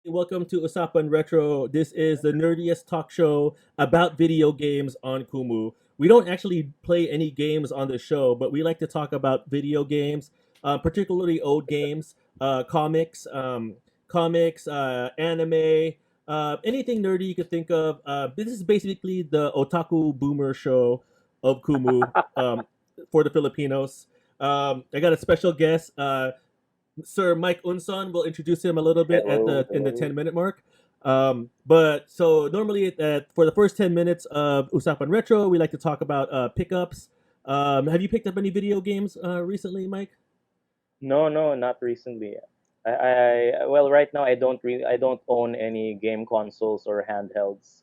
Welcome to Usapan Retro. This is the nerdiest talk show about video games on Kumu. We don't actually play any games on the show, but we like to talk about video games, particularly old games, comics, anime, anything nerdy you could think of. This is basically the otaku boomer show of Kumu for the Filipinos. I got a special guest. Sir Mike Unson. We'll introduce him a little bit at Hello, the hello. 10-minute mark. But so normally for the first 10 minutes of Usapan Retro, we like to talk about pickups. Have you picked up any video games recently, Mike? No, no, not recently. Well, right now I don't own any game consoles or handhelds,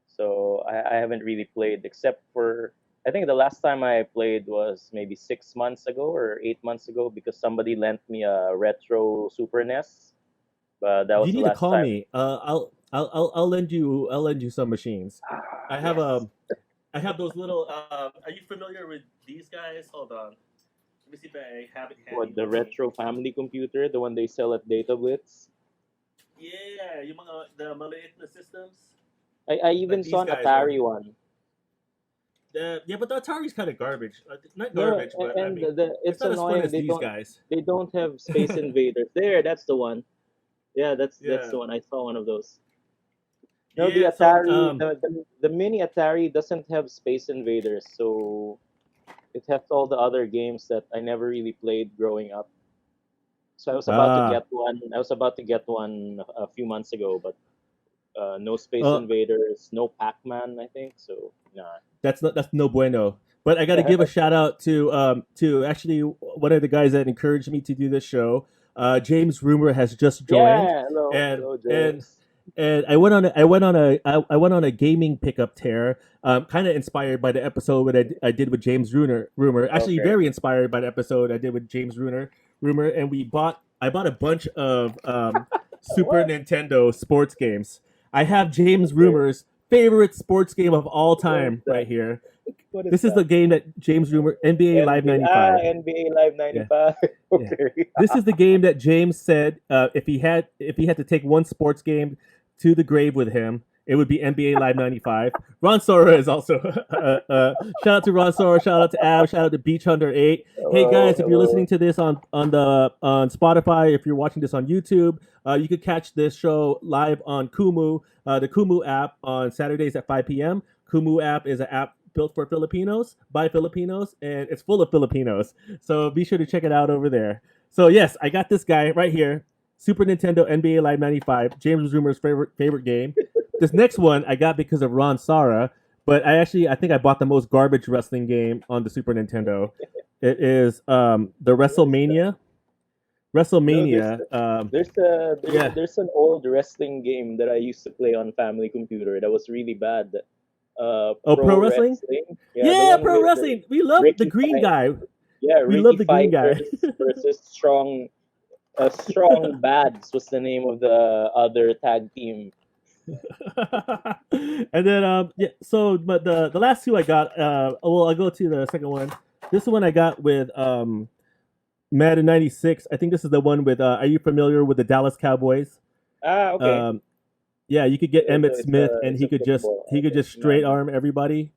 so I haven't really played except for I think the last time I played was maybe 6 months ago or 8 months ago because somebody lent me a retro Super NES, but that was You the need to last call time. me. I'll lend you some machines. I have Yes. I have those little. Are you familiar with these guys? Hold on. Let me see if I have it handy What, the with me. retro family computer, the one they sell at Data Blitz? Yeah, yung mga the maliit na systems I even like saw these an guys right Atari here. one. Yeah, but the Atari's kind of garbage. Not No, garbage, but I and mean, it's it's not as fun annoying. as these guys. They don't have Space Invaders. There, that's the one. Yeah, that's Yeah, the one. I saw one of those. No, the yeah. So Atari, the mini Atari doesn't have Space Invaders, so it has all the other games that I never really played growing up. So I was about to ah, get one. I was about to get one a few months ago, but no Space uh, Invaders, no Pac-Man, I think. So nah. that's no bueno. But I got to give a shout out to actually one of the guys that encouraged me to do this show. James Rumor has just joined, Yeah, hello, and hello, and James. and I went on a gaming pickup tear, kind of inspired by the episode that I did with James Rumor. Actually, Okay. very inspired by the episode I did with James Rumor, and I bought a bunch of Super What? Nintendo sports games. I have James Okay. Rumor's favorite sports game of all What is time that? right here. What is This is that? the game that James Rumor NBA Live '95. NBA Live Yeah, 95. yeah. Okay. This is the game that James said if he had to take one sports game to the grave with him, it would be NBA Live '95. Ron Sora is also shout out to Ron Sora, shout out to Ab, shout out to Beach Hunter 8. Hey Hello, guys, if you're listening hello. to this on Spotify, if you're watching this on YouTube, you could catch this show live on Kumu, the Kumu app on Saturdays at 5 p.m. Kumu app is an app built for Filipinos by Filipinos, and it's full of Filipinos. So be sure to check it out over there. So yes, I got this guy right here, Super Nintendo NBA Live '95, James Rumor's favorite game. This next one I got because of Ron Sara, but I think I bought the most garbage wrestling game on the Super Nintendo. It is the What is that? WrestleMania. No, WrestleMania. Yeah. there's an old wrestling game that I used to play on family computer that was really bad. Oh, pro Pro wrestling. wrestling. Yeah, the Yeah, one pro with wrestling. We love the Ricky green Fight. guy. Yeah, We love Ricky the green guy. Fighters versus Strong Bads was the name of the other tag team. And then yeah, so but the last two I got well, I'll go to the second one. This one I got with Madden 96. I think this is the one with are you familiar with the Dallas Cowboys? Ah, okay. Um yeah, you could get So Emmett Smith and it's a he football. could Okay, just straight Madden. arm everybody.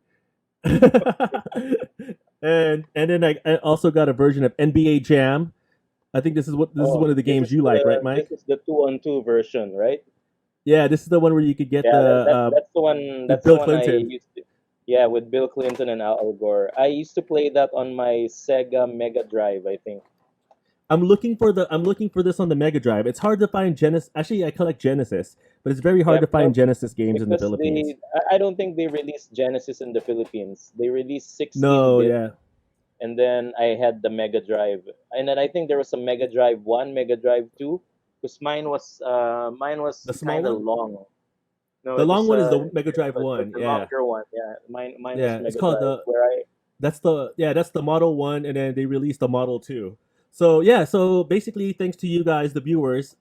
And then I also got a version of NBA Jam. I think this is Oh, one of the this games is you like, right, this Mike? is the 2-on-2 version, right? Yeah, this is the one where you could get Yeah, that's the one. with That's the Bill one I Clinton. used to. Yeah, with Bill Clinton and Al Gore. I used to play that on my Sega Mega Drive, I think. I'm looking for this on the Mega Drive. It's hard to find Genesis. Actually, I collect Genesis, but it's very hard Yeah, to find Genesis games in the because Philippines. I don't think they released Genesis in the Philippines. They released 16 No, bit, yeah, and then I had the Mega Drive, and then I think there was a Mega Drive One, Mega Drive Two, because mine the was small kind of one. long. No, The it long was one is the Mega Drive one. the Yeah, longer one. Yeah, mine was yeah. It's Mega called Drive, the where I that's the Model One, and then they released the Model Two. So yeah, so basically, thanks to you guys, the viewers.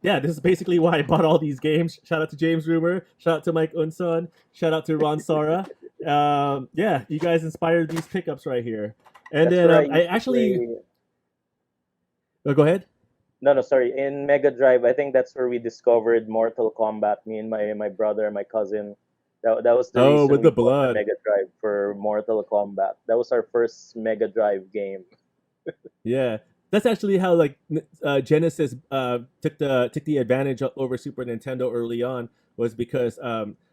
Yeah, this is basically why I bought all these games. Shout out to James Rumor. Shout out to Mike Unson. Shout out to Ron Sara. Yeah, you guys inspired these pickups right here. And that's then where I I used to actually play. go ahead. No, no, sorry. In Mega Drive, I think that's where we discovered Mortal Kombat. Me and my brother, my cousin. That was the Oh, reason with we the bought the blood. Mega Drive for Mortal Kombat. That was our first Mega Drive game. Yeah, that's actually how like Genesis took the advantage over Super Nintendo early on was because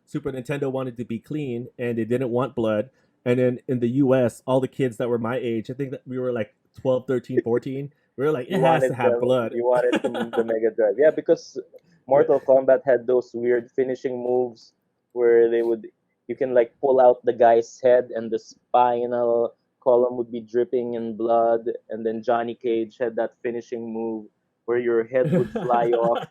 Super Nintendo wanted to be clean and they didn't want blood. And then in the U.S., all the kids that were my age, I think that we were like 12, 13, 14, we were like, it You has to wanted have blood. the Mega Drive. Yeah, because Mortal Kombat had those weird finishing moves where you can like pull out the guy's head and the spinal column would be dripping in blood, and then Johnny Cage had that finishing move where your head would fly off.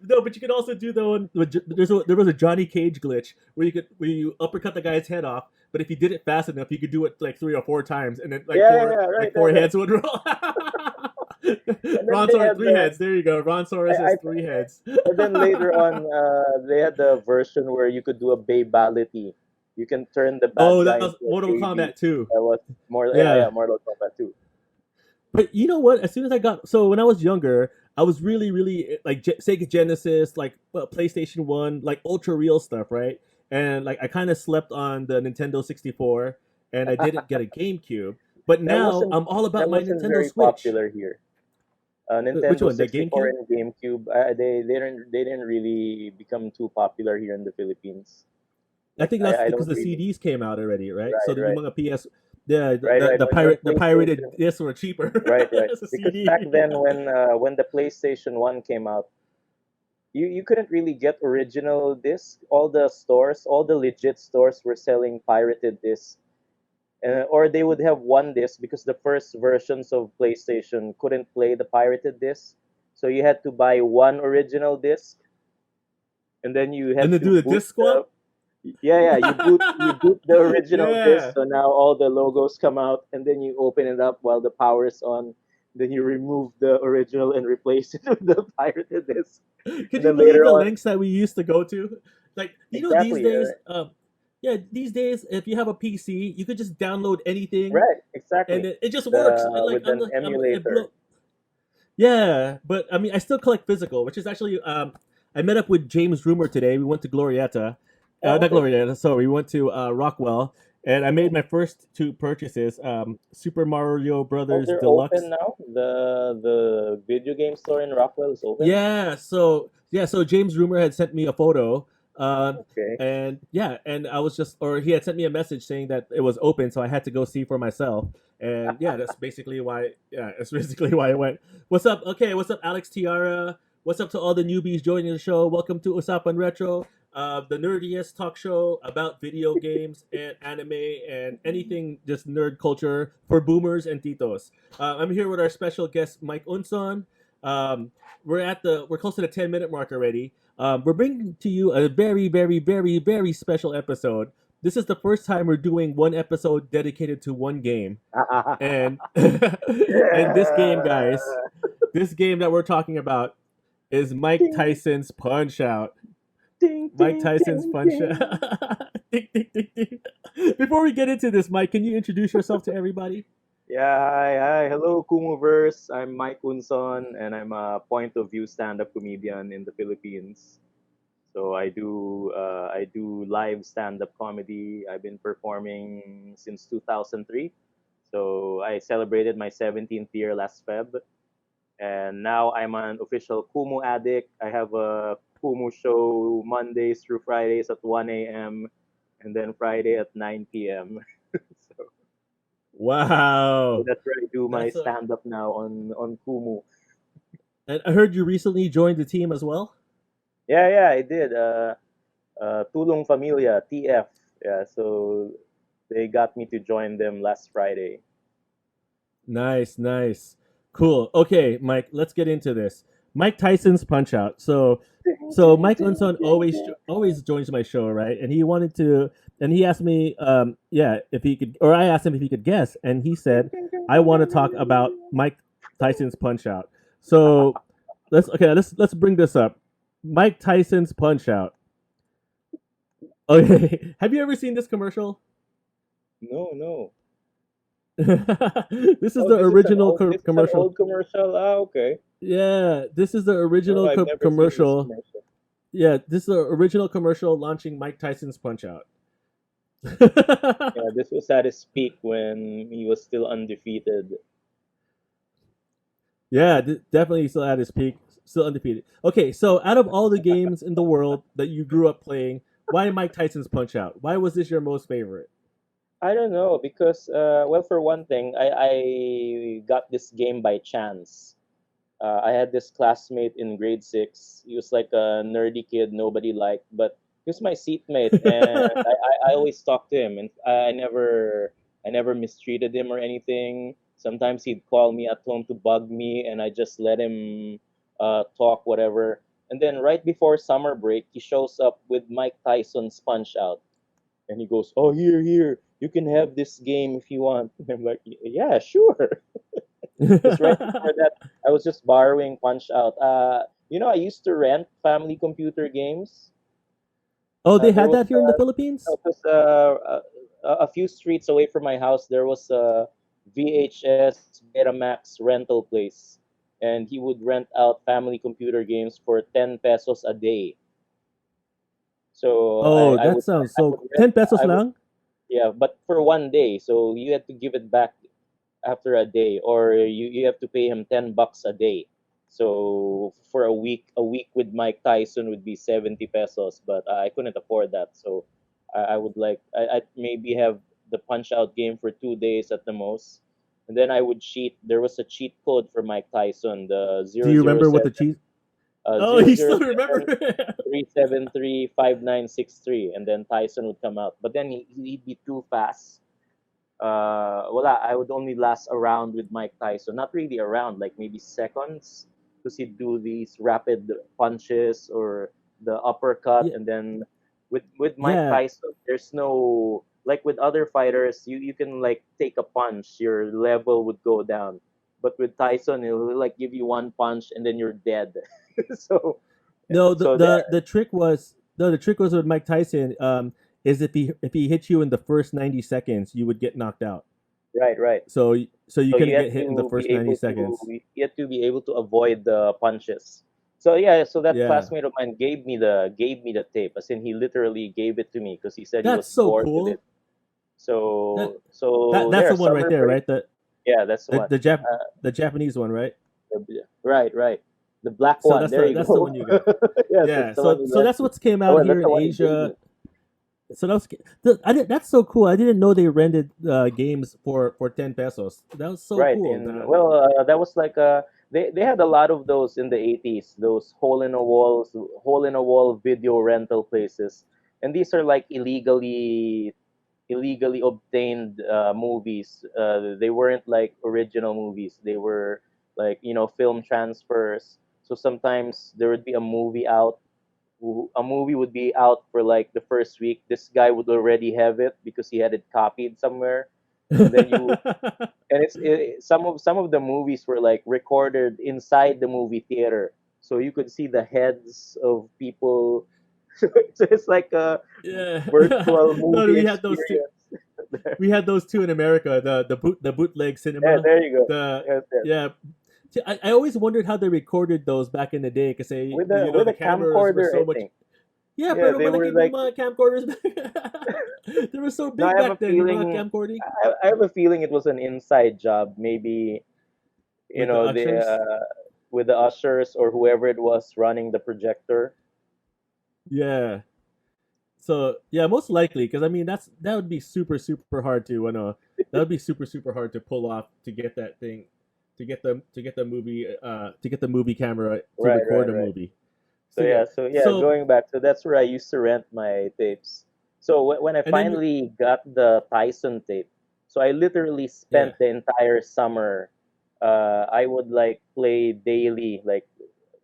No, but you could also do the one. There was a Johnny Cage glitch where you uppercut the guy's head off, but if you did it fast enough, you could do it like 3 or 4 times, and then Yeah, yeah, yeah, right, four right, right. heads would roll. And then Ron they Sor had three the heads. There you go. Ron Soros I has 3 heads. and then later on, they had the version where you could do a babality. You can turn the bad Oh, that guy was into a Mortal baby. Kombat 2. That was more, yeah, Yeah, yeah, Mortal Kombat 2. but you know what? As soon as I got so when I was younger, I was really like Sega Genesis, like PlayStation One, like ultra real stuff, right? And like I kind of slept on the Nintendo 64, and I didn't get a GameCube. But That now wasn't I'm all that about my wasn't Nintendo very Switch. popular here. Which Nintendo one? The 64 GameCube? and GameCube, they didn't really become too popular here in the Philippines. I Like think that's I because don't the really CDs came out already, right? So right, the right, mga PS, yeah, right, right. When the pirated PlayStation discs were cheaper right, right. as a Because back CD. then when the PlayStation 1 came out, you couldn't really get original disc. All the stores, all the legit stores were selling pirated discs. Or they would have one disc because the first versions of PlayStation couldn't play the pirated disc. So you had to buy one original disc and then you And had then to do the boot disc the swap. yeah, yeah, you boot the original disc, Yeah. so now all the logos come out, and then you open it up while the power is on. Then you remove the original and replace it with the pirated disc, Could and you then believe later the on, lengths that we used to go to? Like, these exactly, days, yeah, these days, if you have a PC, you could just download anything, right, and exactly, it just works. the with an It emulator. yeah, but I mean, I still collect physical, which is actually, I met up with James Rumor today. We went to Glorieta, Oh, not okay. Glorieta, sorry, we went to Rockwell, and I made Oh, my first 2 purchases: Super Mario oh, Brothers they're open Deluxe. now. The video game store in Rockwell is open. So James Rumor had sent me a photo, Okay. and yeah, and I was just, or he had sent me a message saying that it was open, so I had to go see for myself. And yeah, that's basically why. Yeah, that's basically why I went. What's up? Okay, what's up, Alex Tiara? What's up to all the newbies joining the show? Welcome to Usapan Retro, the nerdiest talk show about video games and anime and anything just nerd culture for boomers and titos. I'm here with our special guest Mike Unson. Um, we're close to the 10-minute mark already. We're bringing to you a very special episode. This is the first time we're doing one episode dedicated to one game, and and this game, guys, this game that we're talking about is Mike Ding, Tyson's Punch Out. ding, Mike ding, Tyson's ding, Punch ding. Out. Ding, ding, ding, ding. Before we get into this, Mike, can you introduce yourself to everybody? Yeah, hi, hi. Hello, Kumuverse. I'm Mike Unson, and I'm a point of view stand-up comedian in the Philippines. So I do live stand-up comedy. I've been performing since 2003. So I celebrated my 17th year last Feb, and now I'm an official Kumu addict. I have a Kumu show Mondays through Fridays at 1 a.m. and then Friday at 9 p.m. so So Wow, that's where I do my that's a. stand up now on Kumu. And I heard you recently joined the team as well. Yeah, yeah, I did. Tulong Familia, TF. Yeah, so they got me to join them last Friday. Nice, nice. Cool. Okay, Mike, let's get into this. Mike Tyson's Punch Out. Ding, So ding, Mike ding, Unson ding, ding. always joins my show, right? And he wanted to, and he asked me, yeah, if he could, or I asked him if he could guess, and he Ding, said, ding, ding, I ding, want to ding, ding, talk ding, ding, about ding. Mike Tyson's Punch Out. So let's bring this up. Mike Tyson's Punch Out. Okay, have you ever seen this commercial? No, no. This is Oh, the original this is an commercial. old commercial. Ah, okay. Yeah, this is the No, original I've never seen this commercial. commercial. Yeah, this is the original commercial launching Mike Tyson's Punch Out. Yeah, this was at his peak when he was still undefeated. Yeah, definitely still at his peak, still undefeated. Okay, so out of all the games in the world that you grew up playing, why Mike Tyson's Punch Out? Why was this your most favorite? I don't know because, well, for one thing, I got this game by chance. I had this classmate in grade six. He was like a nerdy kid nobody liked, but he was my seatmate, and I always talked to him, and I never mistreated him or anything. Sometimes he'd call me at home to bug me, and I just let him talk whatever. And then right before summer break, he shows up with Mike Tyson's Punch Out, and he goes, "Oh, here, you can have this game if you want." And I'm like, "Yeah, sure." Because right before that, I was just borrowing Punch Out. I used to rent family computer games. Oh, they There had was that here in the Philippines? a few streets away from my house. There was a VHS Betamax rental place, and he would rent out family computer games for 10 pesos a day. So Oh, that sounds I would so. rent 10 pesos I would lang? yeah, but for one day. So you had to give it back after a day, or you have to pay him $10 a day. So for a week with Mike Tyson would be 70 pesos, but I couldn't afford that. So I would I'd maybe have the Punch Out game for 2 days at the most, and then I would cheat. There was a cheat code for Mike Tyson, the Do zero you zero remember what the seven cheese? Oh, zero you zero still remember? seven 373 5963, and then Tyson would come out. But then he'd be too fast. I would only last around with Mike Tyson. Not really around, like maybe seconds, because he'd do these rapid punches or the uppercut, Yeah, and then with Mike yeah. Tyson, there's no like with other fighters, you can like take a punch, your level would go down. But with Tyson, he'll like give you one punch and then you're dead. so No, so there, the trick was no, the trick was with Mike Tyson. Is if he hit you in the first 90 seconds, you would get knocked out. right, right. So you So you couldn't have get hit in the to be first ninety able to seconds. you have to be able to avoid the punches. So yeah, so that Yeah, classmate of mine gave me the tape. As in, he literally gave it to me because he said he that's was so bored with it. cool. That So that's there, the one right summer there, break. right? The Yeah, that's the the one. the Jap Uh, the Japanese one, right? right, right. The black So one. There you that's the go. one you got. Yes, that's Yeah. the one So he so lent that's me. what's came Oh, out and here that's in the one he gave Asia. me. So that was I did that's so cool. I didn't know they rented games for 10 pesos. That was so Right. cool. In well, that was like they had a lot of those in the 80s. Those hole in a wall video rental places, and these are like illegally obtained movies. They weren't like original movies. They were like film transfers. So sometimes there would be a movie out. A movie would be out for like the first week. This guy would already have it because he had it copied somewhere, and then you and some of the movies were like recorded inside the movie theater, so you could see the heads of people. So it's like a Yeah. virtual No, movie we had those two. experience there. We had those two in America. The bootleg Yeah, cinema. there you go. The Yes, yes. yeah. See, I always wondered how they recorded those back in the day because With the a cameras were camcorder, so I much. think. Yeah, Yeah, pero they were malaki like. mga camcorders. They were so No, I big have a back then. Yung mga feeling. camcording I have a feeling it was an inside job. Maybe with the the ushers. with the ushers or whoever it was running the projector. Yeah. So yeah, most likely because I mean that would be super hard to that would be super hard to pull off to get that thing to get the movie to get the movie camera to Right, record right, a right. movie. So yeah. So yeah, So going back, so that's where I used to rent my tapes. So when I and then finally got the Tyson tape, so I literally yeah. spent the entire summer. I would like play daily, like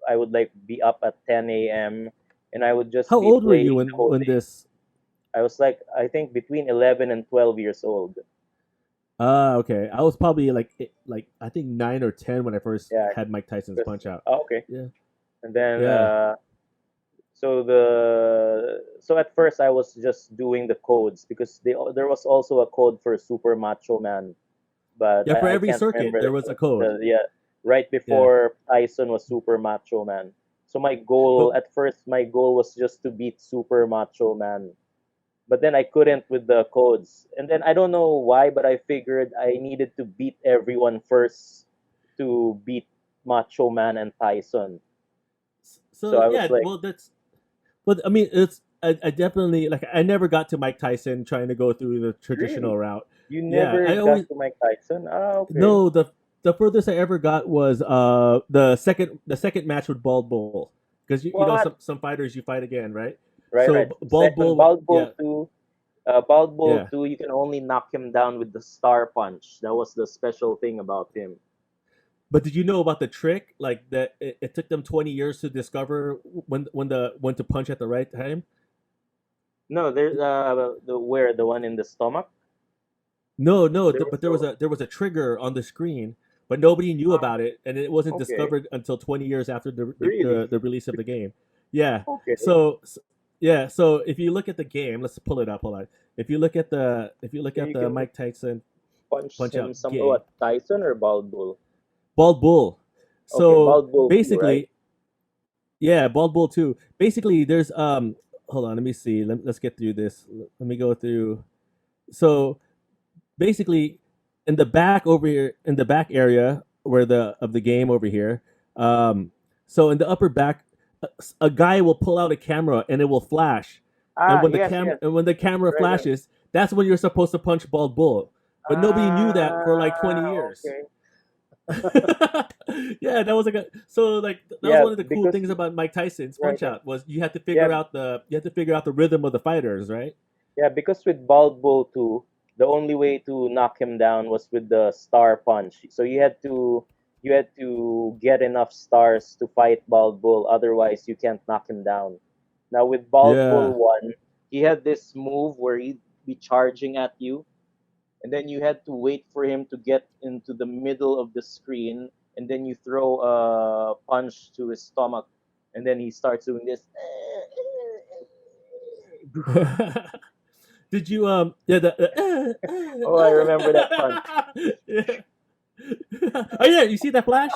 I would like be up at 10 a.m. and I would just How be old were playing you the whole when day. this I was like, I think between 11 and 12 years old. okay. I was probably like I think 9 or 10 when I first Yeah, had Mike Tyson's 'cause- Punch Out. oh, okay. Yeah. And then Yeah. so at first I was just doing the codes because there was also a code for Super Macho Man. but Yeah, for I every can't circuit remember there was a code. yeah, right Yeah, before Tyson was Super Macho Man. So but at first, my goal was just to beat Super Macho Man, but then I couldn't with the codes. And then I don't know why, but I figured I needed to beat everyone first to beat Macho Man and Tyson. So so I was yeah, like, well that's but I mean it's I definitely like I never got to Mike Tyson trying to go through the traditional really? route. You Yeah, never I always got to Mike Tyson? Ah, okay. no the furthest I ever got was the second match with Bald Bull because you know What? some fighters you fight again, right? Right, So right. Bald Second, Bull, Bald Bull yeah, 2. Bald Bull yeah. 2, you can only knock him down with the star punch. That was the special thing about him. But did you know about the trick? Like that, it took them 20 years to discover when to punch at the right time. No, there's the one in the stomach. No, no, There but was a there was a trigger on the screen, but nobody knew about it, and it wasn't okay, discovered until 20 years after really the release of the game. Yeah. okay. So yeah. So if you look at the game, let's pull it up. Hold on. If you look So at you the can Mike Tyson punch Punch him Out some game, what Tyson or Bald Bull? Bald Bull. Okay, So Bald Bull 2, right? basically, yeah, Bald Bull too. Basically, there's hold on, let me see. Let's get through this. Let me go through. So basically, in the back over here, in the back area where the of the game over here, so in the upper back, a guy will pull out a camera and it will flash, Ah, yes, yes. and when the camera Right, right. flashes, that's when you're supposed to punch Bald Bull. But nobody knew that for like 20 Ah, years. okay. Yeah, that was like a so like that was Yeah, one of the cool because things about Mike Tyson's right, Punch right. Out was Yeah, you had to figure out the rhythm of the fighters, right? yeah, because with Bald Bull 2, the only way to knock him down was with the star punch. So you had to get enough stars to fight Bald Bull, otherwise you can't knock him down. Now with Bald Bull Yeah. 1, he had this move where he'd be charging at you, and then you had to wait for him to get into the middle of the screen, and then you throw a punch to his stomach, and then he starts doing this. Did you yeah Oh, I remember that punch. yeah. Oh yeah, you see that flash?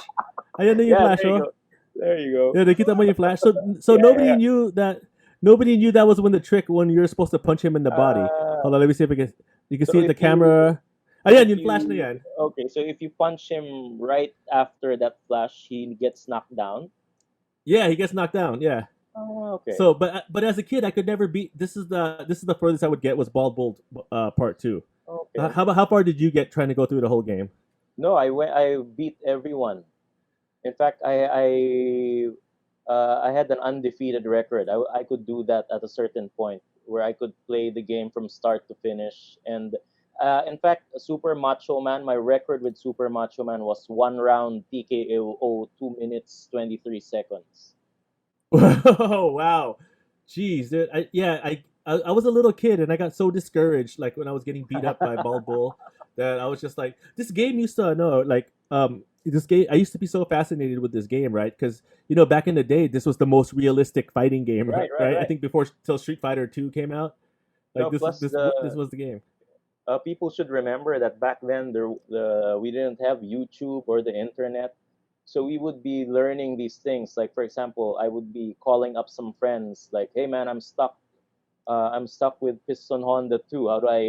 Ayan na yung Yeah, flash, there you oh. go. There you go. Yeah, nakita mo yung flash. So Yeah, yeah. nobody knew that was when the trick when you're supposed to punch him in the body. Uh, Hold on, let me see if I can you can so see the camera. if Ayan, yung flash na you yan. okay, so if you punch him right after that flash, he gets knocked down. Yeah, he gets knocked down. Yeah. Oh, okay, So, but as a kid, I could never beat. This is the furthest I would get was Bald Bull part two. okay. How far did you get trying to go through the whole game? No, I beat everyone. In fact, I had an undefeated record. I could do that at a certain point where I could play the game from start to finish. And in fact, Super Macho Man, my record with Super Macho Man was 1 round TKO, 2 minutes 23 seconds. Oh wow, jeez, dude, I was a little kid and I got so discouraged like when I was getting beat up by Bald Bull that I was just like, this game used to know like this game. I used to be so fascinated with this game, right? Because you know back in the day, this was the most realistic fighting game, Right, right, right? I right. think before till Street Fighter Two came out, like No, plus this was the game. people should remember that back then we didn't have YouTube or the internet, so we would be learning these things. Like for example, I would be calling up some friends, like, "Hey man, I'm stuck. I'm stuck with Piston Honda 2. How do I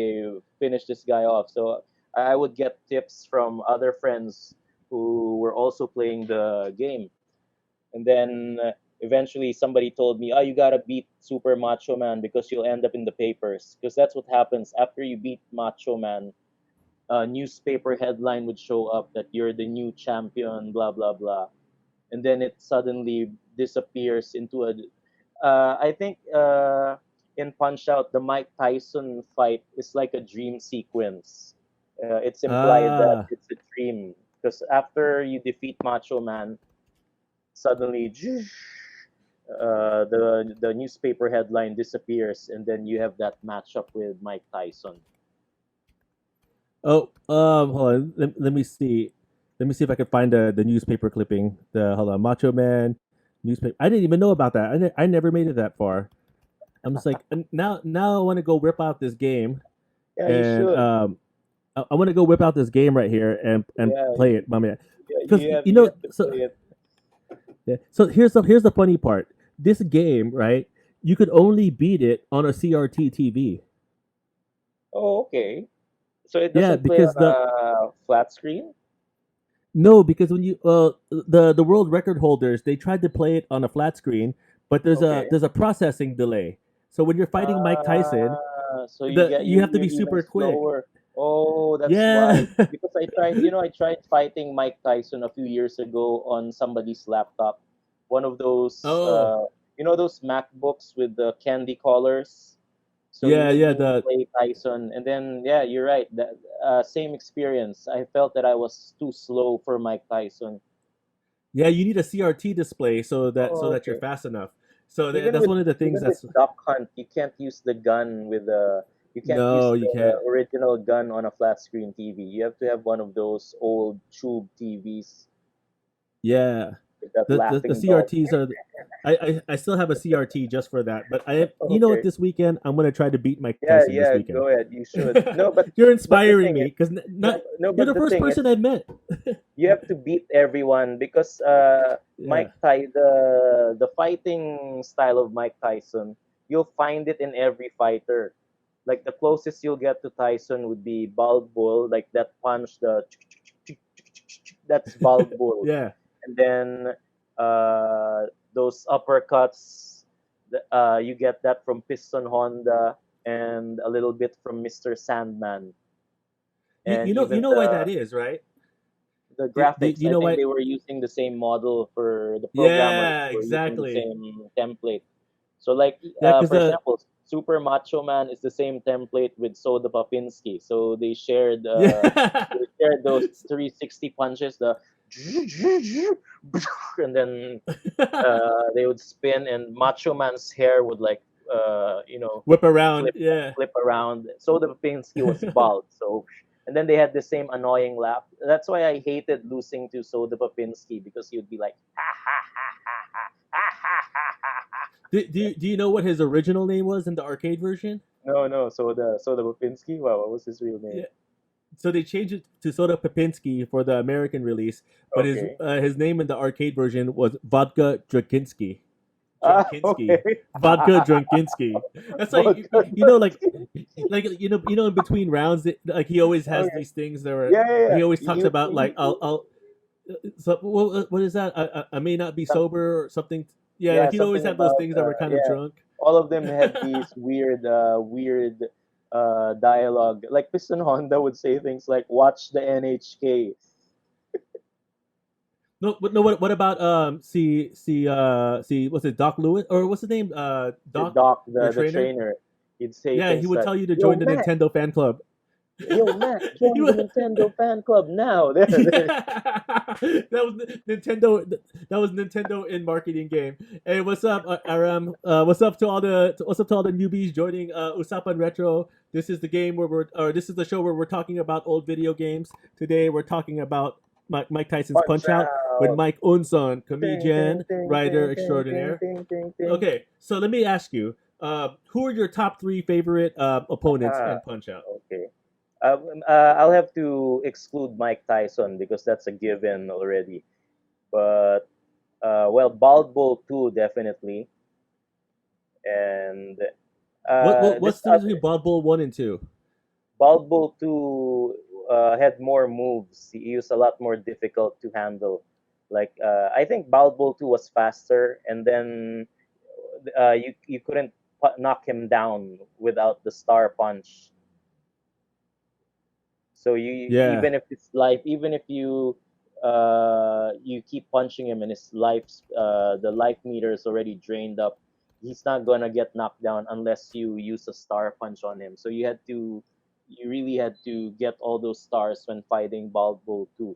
finish this guy off?" So I would get tips from other friends who were also playing the game, and then eventually somebody told me, "Oh, you gotta beat Super Macho Man because you'll end up in the papers." Because that's what happens after you beat Macho Man. A newspaper headline would show up that you're the new champion, blah blah blah, and then it suddenly disappears into a. I think in Punch Out, the Mike Tyson fight is like a dream sequence. It's implied that Ah, it's a dream because after you defeat Macho Man, suddenly the newspaper headline disappears, and then you have that matchup with Mike Tyson. oh, hold on. Let me see. Let me see if I can find the newspaper clipping. The hold on, Macho Man newspaper. I didn't even know about that. I never made it that far. I'm just like now I want to go rip out this game Yeah, you and should. I want to go whip out this game right here and Yeah, play it, my man. yeah, Because you have to so play it. yeah. So here's the funny part. This game, right? You could only beat it on a CRT TV. Oh, okay. So it Yeah, doesn't play on because the a flat screen? no, because when you the world record holders, they tried to play it on a flat screen, but Okay. there's a processing delay. So when you're fighting Mike Tyson, So the you have to you're be even super quick. slower. Oh, that's Yeah. why. Because I tried fighting Mike Tyson a few years ago on somebody's laptop. One of those, Oh, those MacBooks with the candy colors. So you yeah, made yeah. me The play Tyson, and then yeah, you're right. That same experience. I felt that I was too slow for Mike Tyson. Yeah, you need a CRT display so Oh, that you're okay. fast enough. So Even that's with one of the things even with that's Duck Hunt, you can't use the gun with the you can't use no, you the can't. original gun on a flat screen TV. You have to have one of those old tube TVs Yeah, with that the laughing dog. CRTs are. I still have a CRT just for that. But you know what? Okay. This weekend I'm gonna try to beat Mike Yeah, Tyson this yeah, weekend. go ahead. You should. No, You're but the inspiring thing me is, because no, not no, you're but the the first thing person is, I met. you have to beat everyone because Yeah, The fighting style of Mike Tyson, you'll find it in every fighter. Like the closest you'll get to Tyson would be Bald Bull, like that punch, that's Bald Bull, yeah. and then those uppercuts, you get that from Piston Honda and a little bit from Mr. Sandman, and You even know why that is, right? the graphics. You I know think why? they were using the same model for the programmers Yeah, were using the exactly. same template. So, like, Yeah, because for the example, Super Macho Man is the same template with Soda Popinski. So yeah. they shared those 360 punches, the and then they would spin, and Macho Man's hair would like Whip around. flip Yeah. flip around. So the Popinski was bald. So and then they had the same annoying laugh. That's why I hated losing to Soda Popinski because he would be like ha ha ha ha ha ha ha ha ha ha. Do you know what his original name was in the arcade version? No, no, Soda Popinski. Wow, what was his real name? Yeah. So they changed it to Soda Popinski for the American release, but Okay. his name in the arcade version was Vodka Drakinski. Okay. Drunkinski. Vodka Drunkinski. That's like Vodka you know Popinski. you know in between rounds like he always has Okay. these things that were Yeah, yeah, yeah. he always talks You, about like you, I'll so what is that? I may not be some, sober or something. Yeah, like yeah, he'd always something have those about things that were kind of yeah. drunk. All of them had these weird dialogue. Like Piston Honda would say things like "Watch the NHK." No, but no. What about see what's it Doc Lewis or what's his name The Doc doc, your the trainer? trainer, he'd say Yeah, he things would like, tell you to "Yo, join the Mac, Nintendo fan club. yo, Mac, He join the would, Nintendo fan club now." There, there. that was Nintendo. That was Nintendo in marketing game. Hey, what's up, Aram? What's up to all the newbies joining Usapan Retro? This is the game this is the show where we're talking about old video games. Today we're talking about Mike Tyson's Punch Punch Out with out. Mike Unson, Ting, ting, comedian, ting, writer ting, ting, ting, extraordinaire. ting, ting, ting. Okay, so let me ask you, who are your top three favorite opponents Ah, in Punch Out? okay. I'll have to exclude Mike Tyson because that's a given already. But well, Bald Bull 2 definitely, and What's this the difference between Blood Bowl 1 and 2? Bald Bull 2 had more moves. He was a lot more difficult to handle. Like I think Bald Bull 2 was faster, and then you couldn't knock him down without the star punch. So Yeah. even if it's life, even if you keep punching him and his the life meter is already drained up, he's not gonna get knocked down unless you use a star punch on him. So you really had to get all those stars when fighting Bald Bull too.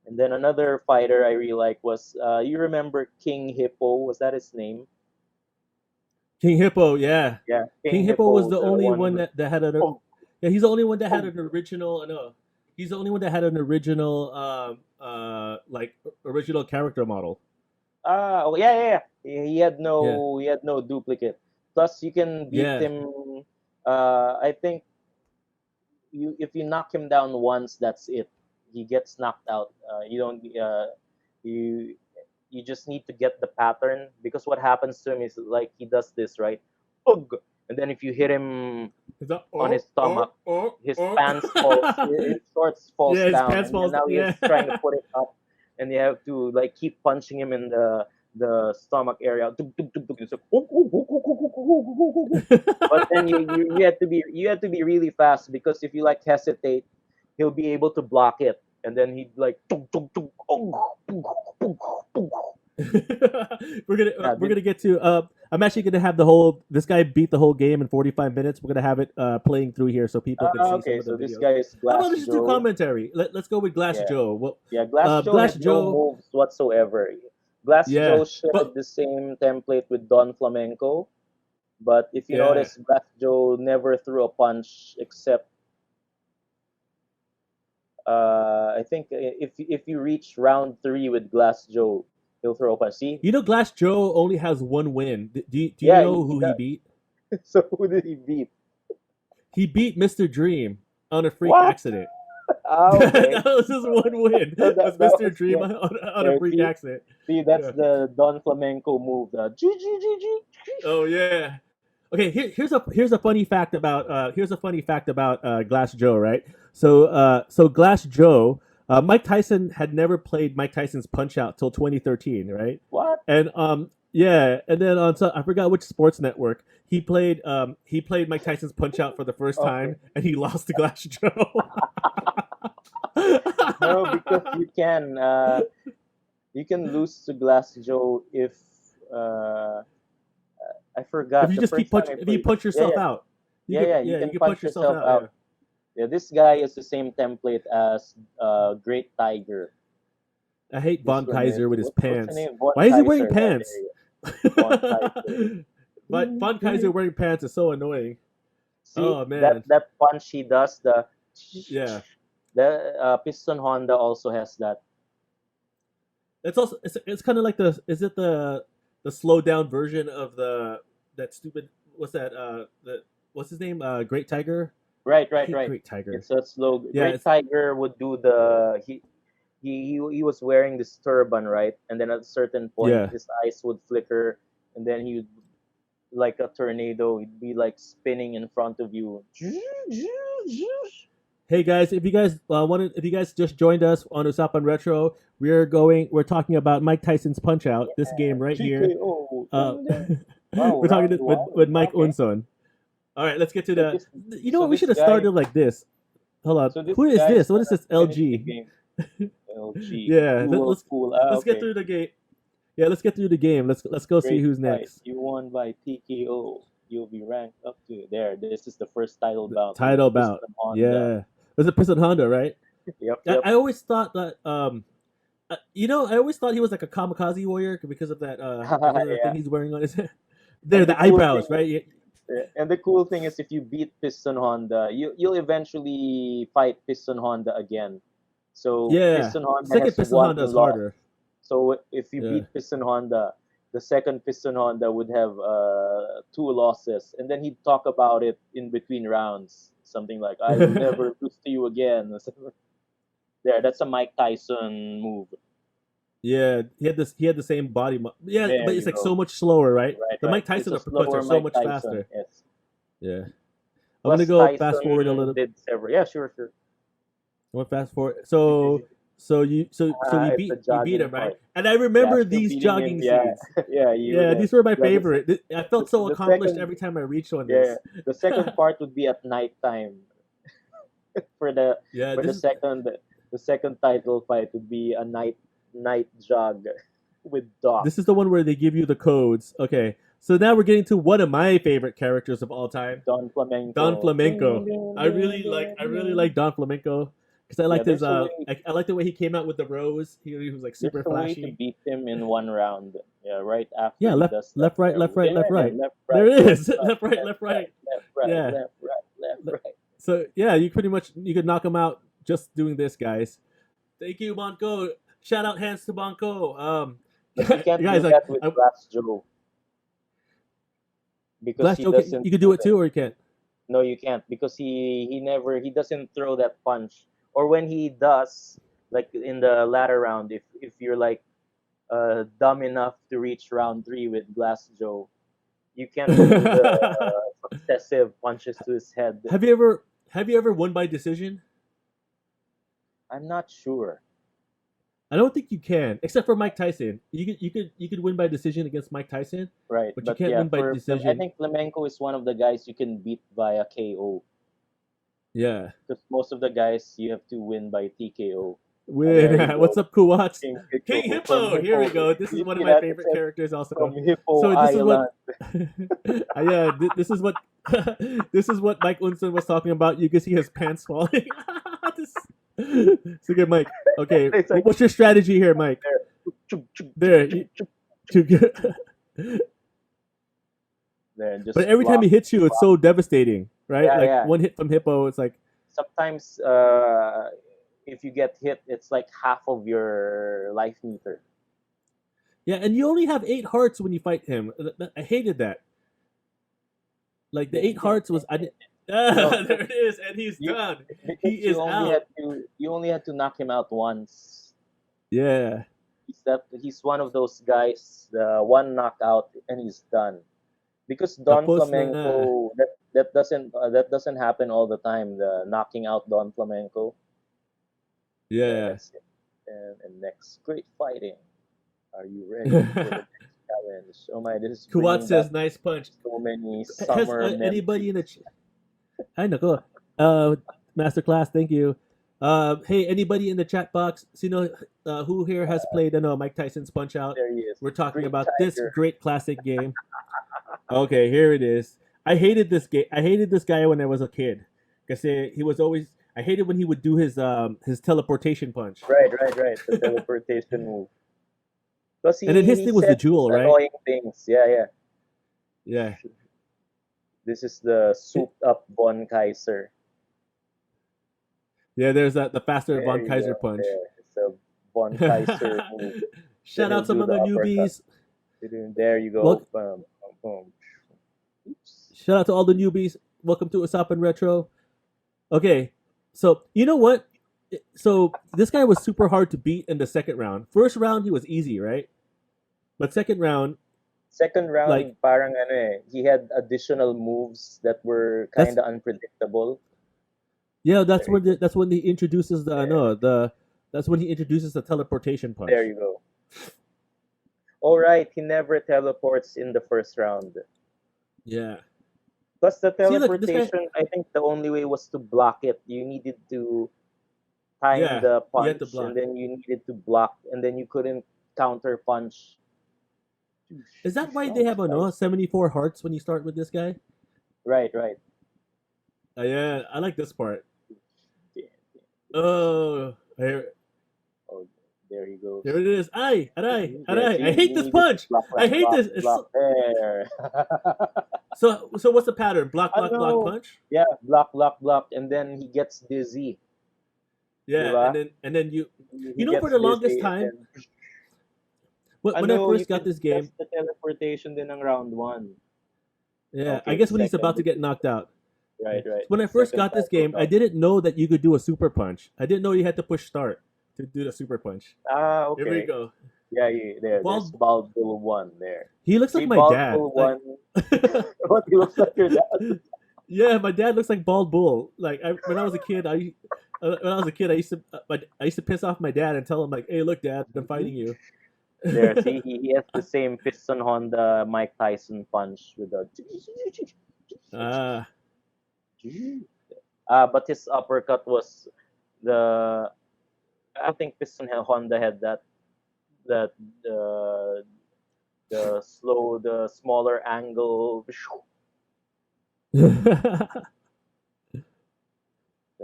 And then another fighter I really like was you remember King Hippo? Was that his name? King Hippo, yeah. Yeah, King King Hippo was Hippo, the the only one one who. that had a Oh, yeah, he's the only one that had oh. an original no. He's the only one that had an original like original character model. Oh yeah, yeah, yeah. Yeah. He had no duplicate. Plus, you can beat Yeah. him. I think if you knock him down once, that's it. He gets knocked out. You don't you you just need to get the pattern, because what happens to him is like he does this, right? Ugh! And then if you hit him Is that, on his stomach, his pants falls, his shorts falls Yeah, his down, pants and then falls. now Yeah. he's trying to put it up, and you have to like keep punching him in the stomach area. Tuk, tuk, tuk, tuk. It's like, "Uk, uk, uk, uk, uk, uk, uk, uk, uk, uk." But then you have to be really fast, because if you like hesitate, he'll be able to block it, and then he'd like tuk, tuk, tuk, uk, uk, uk, uk. Yeah, We're gonna get to. I'm actually gonna have the whole. This guy beat the whole game in 45 minutes. We're gonna have it playing through here so people can see some okay, of the so this videos. guy is How Glass about let's just do Joe. commentary? Let's go with Glass Yeah. Joe. Well, Yeah, Glass Joe Glass had no Joe. moves whatsoever. Glass Yeah, Joe shared but the same template with Don Flamenco, but if you yeah, notice, Glass Joe never threw a punch except I think if you reach round 3 with Glass Joe, he'll throw a punch. See? you know Glass Joe only has one win. Do you Yeah, know he who he does. beat? So who did he beat? He beat Mr. Dream on a freak What? accident. Okay. That was his one win. So Was that Mr. was Dream yeah. on a There, freak accident. see, that's Yeah. the Don Flamenco move. The G G G G. Oh yeah. Okay, here's a funny fact about Glass Joe, right? So Glass Joe, Mike Tyson had never played Mike Tyson's Punch Out till 2013, right? What? And yeah, and then on I forgot which sports network he played Mike Tyson's Punch Out for the first Okay. time, and he lost to Glass Joe. No, because you can lose to Glass Joe if I forgot If you the just first keep time punch I if you played. punch Yeah, yourself yeah, out, you you can can punch punch yourself yourself out. out. Yeah, this guy is the same template as Great Tiger. Yeah. I hate This Von one is Kaiser with his what's the pants. name? Von Why is he wearing Kaiser. Yeah, pants? there you go. Von Kaiser. But Von Kaiser wearing pants is so annoying. See Oh man, that punch he does, yeah. the Piston Honda also has that. It's kind of like the slow down version of that stupid what's that the what's his name Great Tiger. Right, I right, hate right. Great Tiger. It's a slow. Yeah, Great Tiger would do the he was wearing this turban, right? And then at a certain point, yeah. his eyes would flicker, and then he would, like a tornado, he'd be like spinning in front of you. Hey guys, if you guys just joined us on Usapan Retro, we're talking about Mike Tyson's Punch Out. This game right here. TKO. Uh, Wow, we're talking round one. with Mike Okay. Unson. All right, let's get to So the. this, You know so what? We this should have guy, started like this. Hold on. so this Who is guy this? is What is gonna this? finish the LG. game. LG. Yeah. Cool, cool. Let's get Okay. through the game. Yeah, let's get through the game. Let's go see Great who's fight. next. You won by TKO. You'll be ranked up to there. This is the first title bout. Title bout. Piston Honda. Yeah. It was a Piston Honda, right? Yep, I, yep. I always thought that I always thought he was like a kamikaze warrior because of that Yeah. thing he's wearing on his head. There, And the the cool eyebrows, thing, right? Yeah. and the cool thing is, if you beat Piston Honda, you'll eventually fight Piston Honda again. So Yeah. Piston Honda Second has Piston won Honda and is lost. harder. So if you Yeah. beat Piston Honda, the second Piston Honda would have 2 losses, and then he'd talk about it in between rounds, something like "I will never lose to you again." There, that's a Mike Tyson move. Yeah, he had the same body. Yeah, There but you it's like go. so much slower, right? Right, The right. Mike It's Tyson a uppercuts slower are so Mike much Tyson. faster. Yes. Yeah. I'm gonna Plus go fast forward a Tyson little. did several. Yeah, sure, sure. I went fast forward. So we It's a beat jogging him, right? part. And I Yeah, remember still these beating him. jogging Yeah, scenes. yeah, you Yeah, would. these were my Yeah, favorite. I felt so the accomplished second, every time I reached on yeah, this. the second part would be at nighttime. For the Yeah, for this is the second title fight would be a night jog with Doc. the one where they give you the codes. Okay, so now we're getting to one of my favorite characters of all time, Don Don Flamenco. Ding, Flamenco. ding, I ding, really ding, like ding. Don Flamenco because I Yeah, liked his there's a way. I liked the way he came out with the rose. He was like There's super a way to flashy. beat him in one round. Yeah, right after Yeah, he does that. left, right, There, left, right, left, right. left, There right, it left, is. right, Left, right, left, left, right, right. left, right, Yeah. left, right, left, right. So yeah, you pretty much you could knock him out just doing this, guys. Thank you, Bonko. Shout out hands to Bonko. But you can't Guys, do like that with Glass Joe because Glass he Joe, doesn't you could do do it that. too, or you can't. No, you can't because he doesn't throw that punch. Or when he does, like in the latter round, if you're like dumb enough to reach round three with Glass Joe, you can't do the successive punches to his head. have you ever won by decision? I'm not sure. I don't think you can, except for Mike Tyson. You could win by decision against Mike Tyson, Right, but you but can't yeah, win by I decision. think Flamenco is one of the guys you can beat via KO Yeah. because most of the guys you have to win by TKO. There you Win. What's go, up, Kuwats? King King Hippo from Hippo. Here we Hippo. go. This is You one of see my that? It favorite says characters, also. from Hippo So this is what. Island. Yeah, this is what. This is what Mike Unson was talking about. You can see his pants falling. this. So good, Mike. Okay, It's like what's your strategy here, Mike? there, chuk, chuk, chuk, There. chuk, chuk, To get, there, and but just every time he block. hits you, it's so devastating, right? Yeah, Like yeah. one hit from Hippo, it's like, Sometimes, if you get hit, it's like half of your life meter. yeah, and you only have 8 hearts when you fight him. I hated that. Like the Ding, 8 hearts was I did. No, There it is, and he's you done. He because is out. you only had to knock him out once. Yeah, He's one of those guys, the one knockout and he's done. Because Don tapos na. Flamenco, that doesn't happen all the time. The knocking out Don Flamenco. Okay, Yeah. let's see. And next, great fighting. Are you ready for the next challenge? Oh my, this is Kuwat bringing back says, "Nice punch." so many Has summer anybody in the memories. I know. Masterclass, thank you. Hey, anybody in the chat box? So you know, who here has played? I know Mike Tyson's Punch Out. There he is, We're talking Green about this Tiger. great classic game. Okay, here it is. I hated this game. I hated this guy when I was a kid because he was always. I hated when he would do his teleportation punch, Right. The teleportation move. Because and then his he thing was the said these jewel, right? annoying things. Yeah. Yeah. This is the souped up Von Kaiser. Yeah, there's the faster There Von you Kaiser go. punch. There. It's a Von Kaiser move. Then Shout he'll out some do of the the uppercut. newbies. There you go. Well, Boom, boom, boom. Oops. shout out to all the newbies. Welcome to Usapan Retro. Okay, so you know what? So this guy was super hard to beat in the second round. First round he was easy, right? But second round, Second like round, parang ano eh, he had additional moves that were that's kind of unpredictable. yeah, There you go. that's when he introduces the There, no the that's when he introduces the teleportation there punch. you go. All right, he never teleports in the first round. Yeah. Plus the See, look, this guy. teleportation, I think the only way was to block it. You needed to time Yeah, the you have to punch, and block. then you needed to block, and then you couldn't counter punch. Is that why they Oh, have a no nice. 74 hearts when you start with this guy? Right. Yeah, I like this part. Yeah. Oh, here, Oh, there he here goes. it is. Aye, aye, There, aye. see, I hate you this needed to punch. I hate this. It's block. There. so what's the pattern? Block, I block, block, know. punch. Yeah, block, and then he gets dizzy, di Yeah, ba? and then He for gets the longest dizzy, and time then when I ano, you first got can this that's game, the teleportation din ng round one. yeah, I Okay, the guess when he's second, about to get knocked out. Yeah. right. When I The first second got time this will game, I come. didn't know that you could do a super punch. I didn't know you had to push start to do the super punch. Ah, Here we okay. go. Yeah, there's Bald. Bald Bull 1 there. He looks See, like my Bald dad. Bull Like 1, what he looks like your dad. yeah, my dad looks like Bald Bull. Like when I was a kid, I used to piss off my dad and tell him like, "Hey, look, Dad, I'm fighting you." There, see, he has the same piston Honda Mike Tyson punch with the. Ah, But his uppercut was the. I don't think piston Honda had that the the smaller angle.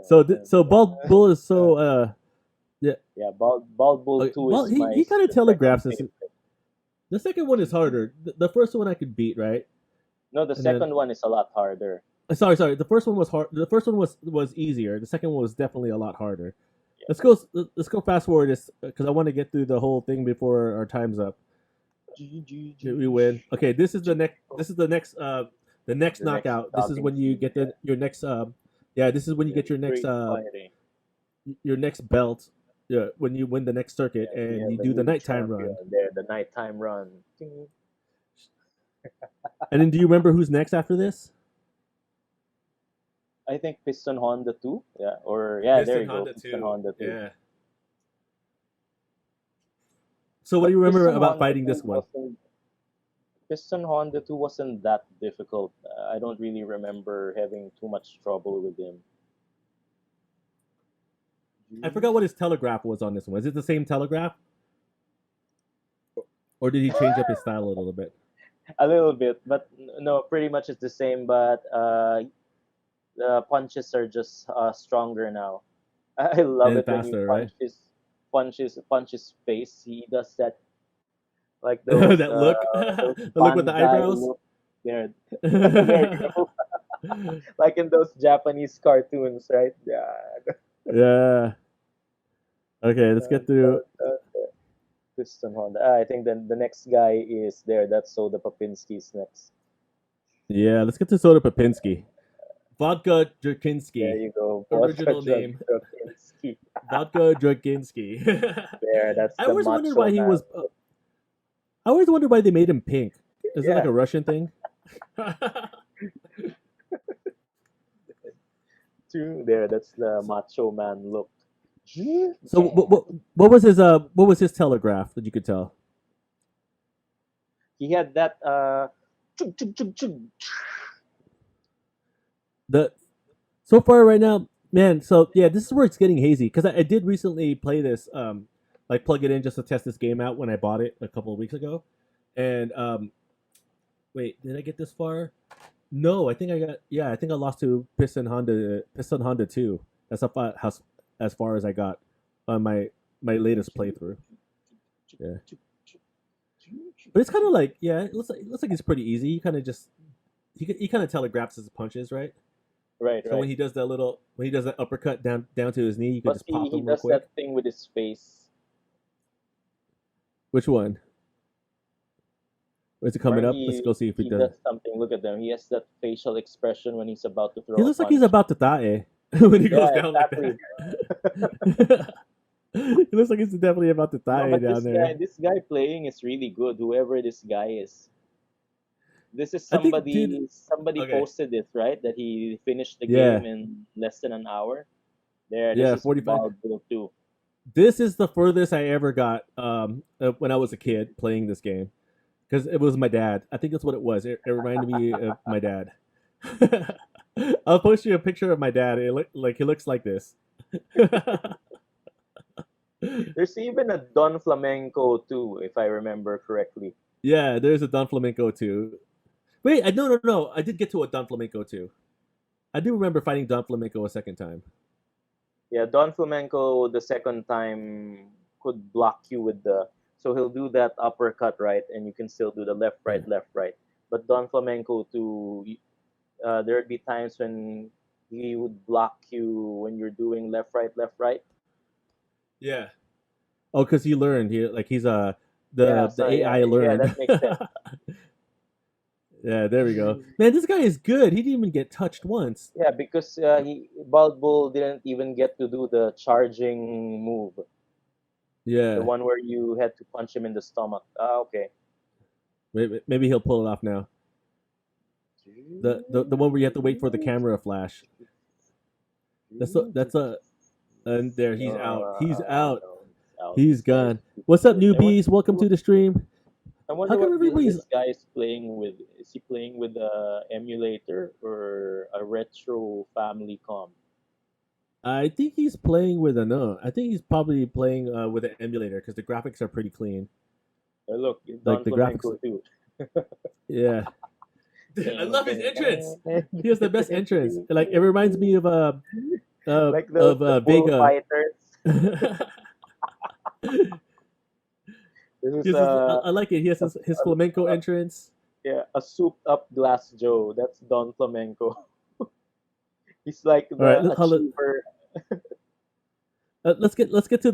so Bald Bull is so yeah. Yeah, Bald Bull Okay, 2 well, is my he kind of second telegraphs us. favorite. The second one is harder. The first one I could beat, right? No, the And then second one is a lot harder. sorry. The first one was hard. The first one was easier. The second one was definitely a lot harder. Yeah. Let's go fast forward this because I want to get through the whole thing before our time's up. We win. Okay, this is the next The next The next knockout. This is talking when you scene. get Yeah, your next. Yeah, this is when you yeah, get street fighting. your next belt. Yeah, when you win the next circuit Yeah, he and has you a do the new nighttime champion run. there. The nighttime run. Ting. And then, do you remember who's next after this? I think Piston Honda 2. Yeah, or yeah, there Piston you go, Honda Piston 2. Honda 2. Yeah. So, what do you But remember Piston about Honda fighting 2 this one? wasn't Piston Honda 2 wasn't that difficult. I don't really remember having too much trouble with him. I forgot what his telegraph was on this one. Is it the same telegraph, or did he change up his style a little bit? A little bit, but no, pretty much it's the same. But the punches are just stronger now. I love And it when you faster, right? punch his face. He does that like That look, those the look with the banzai eyebrows. look. There, there you go. Like in those Japanese cartoons, right? Yeah. Yeah. Okay, let's get through. Piston Honda. I think then the next guy is there. That's Soda Popinski's next. Yeah, let's get to Soda Popinski. Vodka There Jerkinski. you go. Vodka Original name. Popinski. Vodka Jerkinski. There, that's I the always wondered macho why he man. was. I always wondered why they made him pink. Is it like Yeah, a Russian thing? true. There, that's the macho man look. So what was his telegraph that you could tell? He had that chug, chug, chug, chug. The so far right now, man. So yeah, this is where it's getting hazy because I did recently play this, like plug it in just to test this game out when I bought it a couple of weeks ago, and wait, did I get this far? No, I think I got. Yeah, I think I lost to Piston Honda 2. That's as far as I got on my latest playthrough. Yeah, but it's kind of like it looks like it's pretty easy. You kind of just he kind of telegraphs his punches, right? Right, So right. when he does that uppercut down to his knee, you could But just pop he him real does quick. that thing with his face Which one? Is it coming where up? Let's go see if he he does. does something. Look at them. He has that facial expression when he's about to He throw a looks like he's punch. about to die when he goes Yeah, down like exactly. that. He looks like he's definitely about to No, die but down there. this guy playing is really good. Whoever this guy is, this is I think, dude. somebody Okay. posted this, right? That he finished the Yeah. game in less than an hour. There, this Yeah. is 45. Wild Bill too. This is the furthest I ever got when I was a kid playing this game because it was my dad. I think that's what it was. It reminded me of my dad. I'll post you a picture of my dad. He looks like this. There's even a Don Flamenco too, if I remember correctly. Yeah, there's a Don Flamenco too. Wait, no. I did get to a Don Flamenco too. I do remember fighting Don Flamenco a second time. Yeah, Don Flamenco the second time could block you with the so he'll do that uppercut right, and you can still do the Yeah. left right. But Don Flamenco too, there'd be times when he would block you when you're doing left right. Yeah. Oh, because he learned. He's Yeah, the so AI yeah, learned. that makes sense. Yeah, there we go. Man, this guy is good. He didn't even get touched once. Yeah, because he Bald Bull didn't even get to do the charging move, the Yeah. one where you had to punch him in the stomach. Ah, okay. Maybe he'll pull it off now. The one where you have to wait for the camera flash. That's a and there he's out. He's out. No, it's out. He's This guy gone. What's up, newbies? Welcome to the stream. I How wonder come what everybody's? this guy is playing with. Is he playing with a emulator or a retro Famicom? I think he's playing with a no. I think he's probably playing with an emulator because the graphics are pretty clean. Look, Like Don the graphics. Flamenco too. Yeah. I love his entrance. He has the best entrance. Like it reminds me of Like the Vega. bullfighters. This is I like it. He has his flamenco entrance. yeah, a souped up Glass Joe. That's Don Flamenco. He's like All right, the achiever. let's get to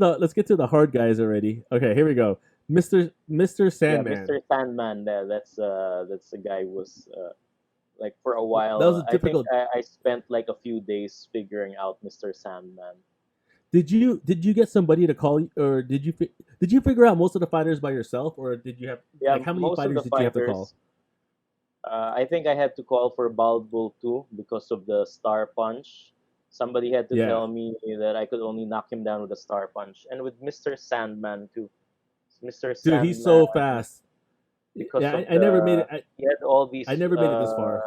the hard guys already. Okay, here we go. Mr. Yeah, Sandman. Mr. Sandman. There, that's the guy who was Like for a That was while, a I think difficult. I spent like a few days figuring out Mr. Sandman. Did you get somebody to call you, or did you figure out most of the fighters by yourself, or did you have Yeah, like how many most of fighters the did you have to call? fighters. I think I had to call for Bald Bull too because of the Star Punch. Somebody had to Yeah, tell me that I could only knock him down with a Star Punch, and with Mr. Sandman too. Mr. dude, he's Sandman, so fast. because Yeah, of I never made the it. he had all I never made it this far.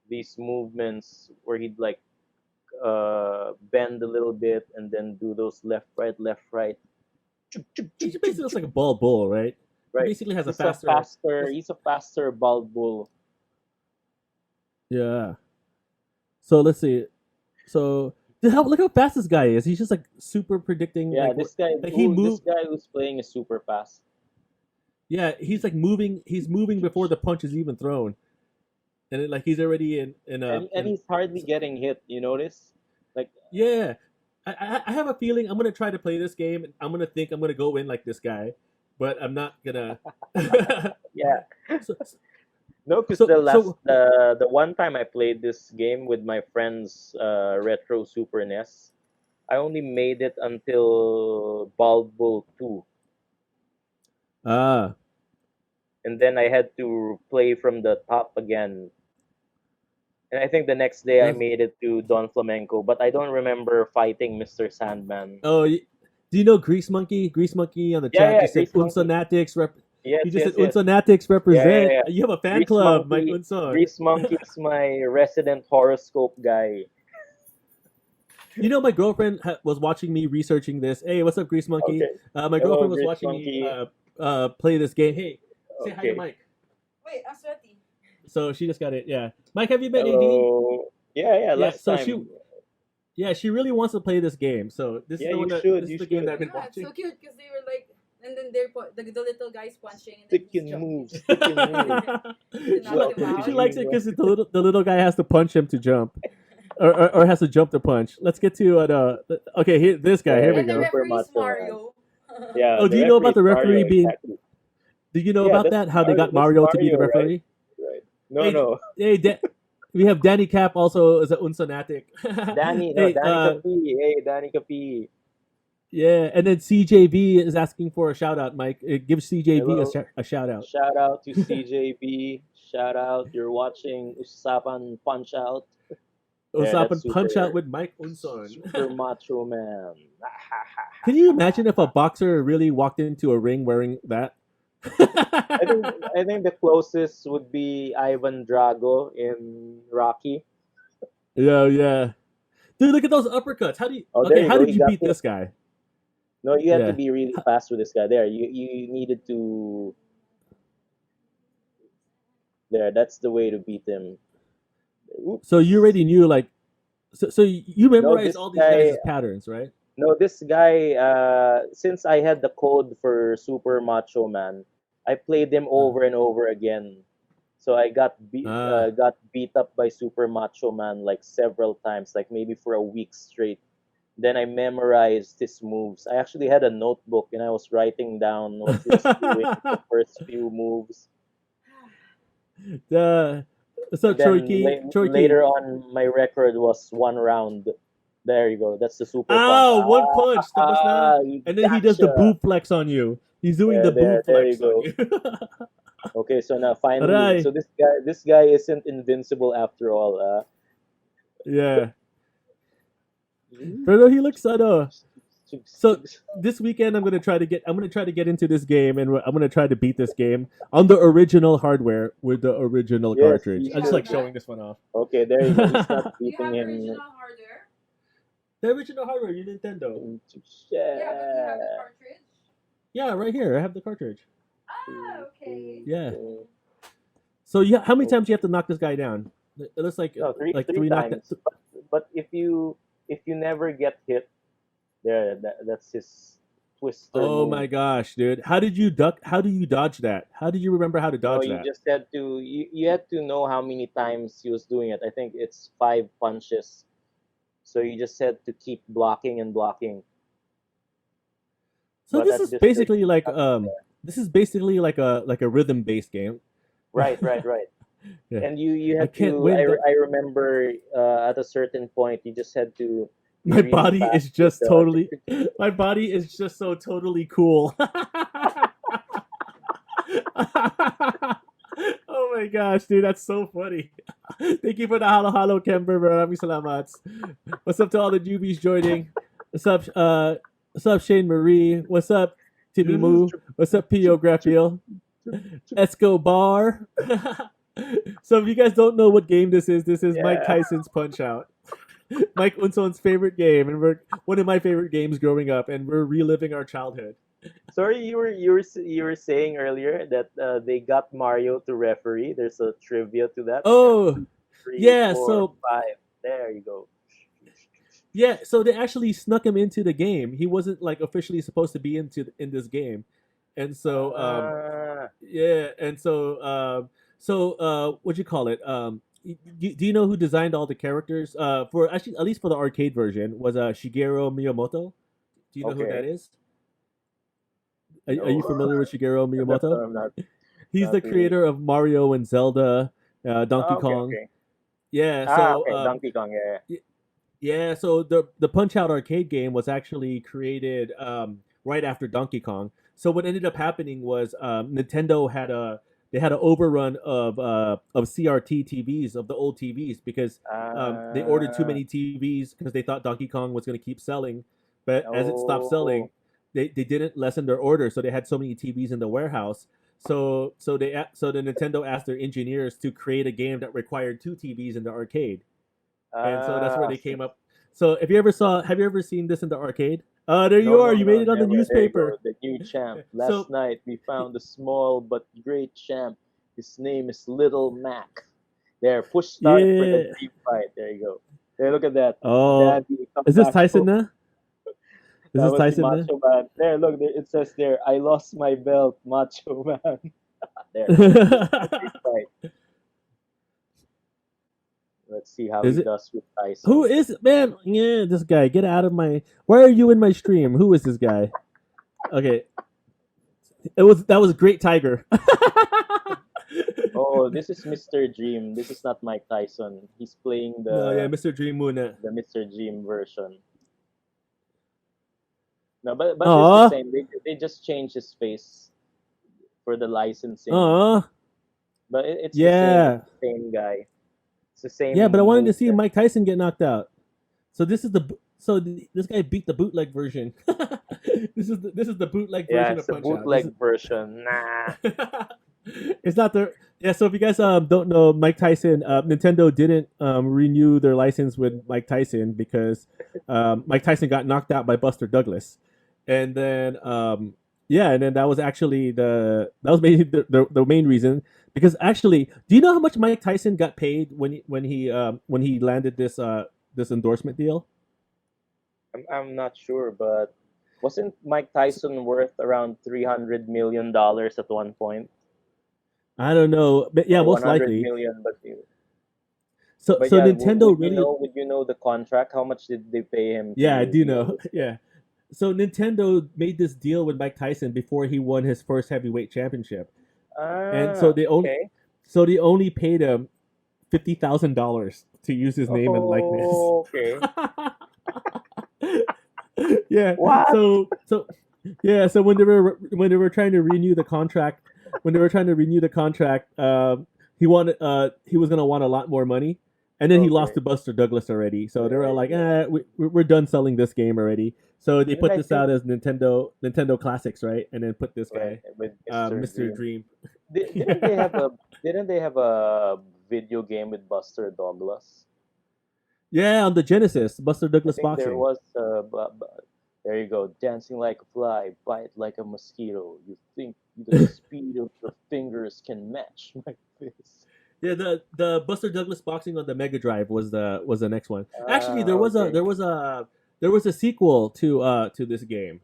these movements where he'd like bend a little bit and then do those left right, chuk, chuk, He chuk, just chuk, basically looks chuk, like a bald bull, right? He right. basically has a faster. He's a faster Bald Bull. Yeah. So let's see. So dude, look how fast this guy is. He's just like super predicting. Yeah, Like he this moved. guy who's playing is super fast. Yeah, he's like moving. He's moving before the punch is even thrown, and like he's already in a And in. he's hardly getting hit. You notice? Like, Yeah, I have a feeling I'm gonna try to play this game. I'm gonna think I'm gonna go in like this guy, but I'm not gonna. yeah. so, No, because so so the one time I played this game with my friend's retro Super NES, I only made it until Bald Bull 2, ah and then I had to play from the top again. And I think the next day I that's made it to Don Flamenco, but I don't remember fighting Mr. Sandman. oh. Do you know Grease Monkey? Grease Monkey on the Yeah, chat yeah, just said Grease Monkey. Unsonatics rep. Yes, He just yes, said yes. Unsonatics Yeah, yeah, represent. yeah. You have a fan Grease club, Mike Monkey. Unson. Grease Monkey is my resident horoscope guy. You know, my girlfriend was watching me researching this. Hey, what's up, Grease Monkey? Okay. My Hello, girlfriend was Grease watching me Monkey. play this game. Hey, say hi to Okay. Mike. Wait, I'm sweaty. So she just got it. Yeah, Mike, have you met AD? Hello. Yeah, yeah. Yeah. Last So time. she really wants to play this game. So this is Yeah, the one you that should. this is You the game that should. I've been Yeah, it's watching. so cute because they were like, and then they're the little guys punching and then Stick he's and jumping. move. Stick and move. she, To knock him she out. likes it because the little guy has to punch him to jump, or has to jump to punch. Let's get to okay. Here, this guy. Here we And the go. Super referee's Macho Man. Mario. Yeah, Oh, the do you know referee about is the Mario, referee being? exactly. Do you know Yeah, about that? How they got That's Mario to be the Mario, right? referee? Right. No, Hey, no. hey, we have Danny Cap also as an Unsonatic. Danny, no, hey, Danny Capi. Hey, Danny Capi. yeah, and then CJV is asking for a shout out, Mike. Give CJV Hello. a shout out. Shout out to CJB. Shout out. You're watching Usapan Punch Out. Yeah, that's Usapan punch out super, with Mike Unson. super macho man. Can you imagine if a boxer really walked into a ring wearing that? I think the closest would be Ivan Drago in Rocky. Yeah, yeah. Dude, look at those uppercuts. How do you? Oh, there Okay, you how go. did He you got beat it. this guy? No, you had to Yeah. be really fast with this guy. There, you needed to. There, that's the way to beat him. Oops. So you already knew like, so you No, memorized this all these guy. guys' patterns, right? No, this guy. Since I had the code for Super Macho Man, I played him Uh, over and over again. So I uh, got beat up by Super Macho Man like several times, like maybe for a week straight. Then I memorized his moves. I actually had a notebook and I was writing down what he was doing, the first few moves. the so And then Chorky. later on, my record was 1 round. There you go. That's the super punch. Oh, one punch. Tapos na. He And then he does the gotcha. boob flex on you. He's doing Yeah, the boob there you flex on go. you. Okay, so now finally, so Aray. this guy isn't invincible after all. Yeah. Pero he looks so this weekend I'm gonna try to get into this game, and I'm gonna try to beat this game on the original hardware with the original Yes, cartridge. you I just should. like showing this one off. Okay, there you go. He's not You beating have the him. original hardware? The original hardware, you Nintendo. Yeah, but you have the cartridge? Yeah, right here. I have the cartridge. Ah, okay. Yeah. So yeah, how many times do you have to knock this guy down? It looks like No, like three three knock. times. But if you never get hit, there that's his twister Oh move. my gosh, dude! How did you duck? How do you dodge that? How did you remember how to No, dodge you that? just had to you had to know how many times he was doing it. I think it's 5 punches. So you just had to keep blocking and blocking. So But this at is this basically like stage, this is basically like a rhythm based game. right, right, right. Yeah, And you I had can't to. win. I remember at a certain point you just had to be My really body fast is with just totally. the control. My body is just so totally cool. Oh my gosh, dude, that's so funny. Thank you for the halo halo, Kemper. Maraming salamat. What's up to all the newbies joining? What's up, what's up, Shane Marie? What's up, Timmy Moo? What's up, Pio Grafiel? Escobar. So if you guys don't know what game this is Mike Yeah. Tyson's Punch Out. Mike Unson's favorite game, and we're one of my favorite games growing up, and we're reliving our childhood. Sorry, you were saying earlier that they got Mario to referee. There's a trivia to that. Oh, Two, three, yeah. four, So five. There you go. yeah, so they actually snuck him into the game. He wasn't like officially supposed to be in this game, and so Ah, yeah, and so what you call it? Do you know who designed all the characters? For actually, at least for the arcade version, was Shigeru Miyamoto. Do you know who that okay. is? Are you No, familiar with Shigeru no, Miyamoto? I'm not. He's the Not really. creator of Mario and Zelda, Donkey Ah, okay, Kong. okay. Yeah, Ah, so okay. Donkey Kong. Yeah. yeah, so the Punch Out arcade game was actually created right after Donkey Kong. So what ended up happening was Nintendo had a they had an overrun of CRT TVs of the old TVs because they ordered too Ah, many TVs because they thought Donkey Kong was going to keep selling, but as it stopped selling, oh. they didn't lessen their order, so they had so many TVs in the warehouse. So the Nintendo asked their engineers to create a game that required two TVs in the arcade, and so that's where Ah, they came up. So if you ever saw, have you ever seen this in the arcade? There no, you are. no, You made no, it on the never. There you go. newspaper. The new champ. Last So night we found a small but great champ. His name is Little Mac. There, push start for the yeah. dream fight. There you go. Hey, look at that. Oh, Daddy, come is this back Tyson home. now? Is That this was the Tyson now? Macho Man. There, look, there, it says there, I lost my belt, Macho Man. There. This is the dream fight. Let's see how he Is it? does with Who Tyson. is it, man? Yeah, this guy. Get out of my. Why are you in my stream? Who is this guy? Okay, that was a great tiger. Oh, this is Mr. Dream. This is not Mike Tyson. He's playing No, yeah, Mr. Dream Moon. the Mr. Dream version. No, but it's the Aw, same. They just changed his face for the licensing, aw, but it's the same. It's yeah, the same guy. It's the yeah. But I same wanted to move see set. Mike Tyson get knocked out. So this guy beat the bootleg version. This is the bootleg Yeah, version it's of the Punch Out. This is bootleg version. Nah. it's not the yeah. So if you guys don't know, Mike Tyson, Nintendo didn't renew their license with Mike Tyson because Mike Tyson got knocked out by Buster Douglas, and then yeah, and then that was actually that was maybe the main reason because actually, do you know how much Mike Tyson got paid when he landed this endorsement deal? I'm not sure, but wasn't Mike Tyson worth around $300 million at one point, I don't know, but yeah, or most 100 likely. million? So But so yeah, Nintendo really would you know the contract? How much did they pay him yeah, I do be on know. this thing? Yeah. So Nintendo made this deal with Mike Tyson before he won his first heavyweight championship. And Ah, okay. so they only paid him $50,000 to use his name and likeness. Oh, okay. Yeah. What? So yeah, so when they were trying to renew the contract, when they were trying to renew the contract, he was gonna want a lot more money, and then he lost Okay. to Buster Douglas already. So they There were like, you go. we're done selling this game already. So they Didn't put I this think out as Nintendo Classics, right? And then put this right, guy, with Mr. Mr. Dream? Dream. Didn't they have a video game with Buster Douglas? Yeah, on the Genesis, Buster I Douglas think there boxing. was there you go. Dancing like a fly, bite like a mosquito. You think the speed of your fingers can match my fist? Yeah, the Buster Douglas boxing on the Mega Drive was the next one. Actually, Ah, okay. there was a sequel to this game,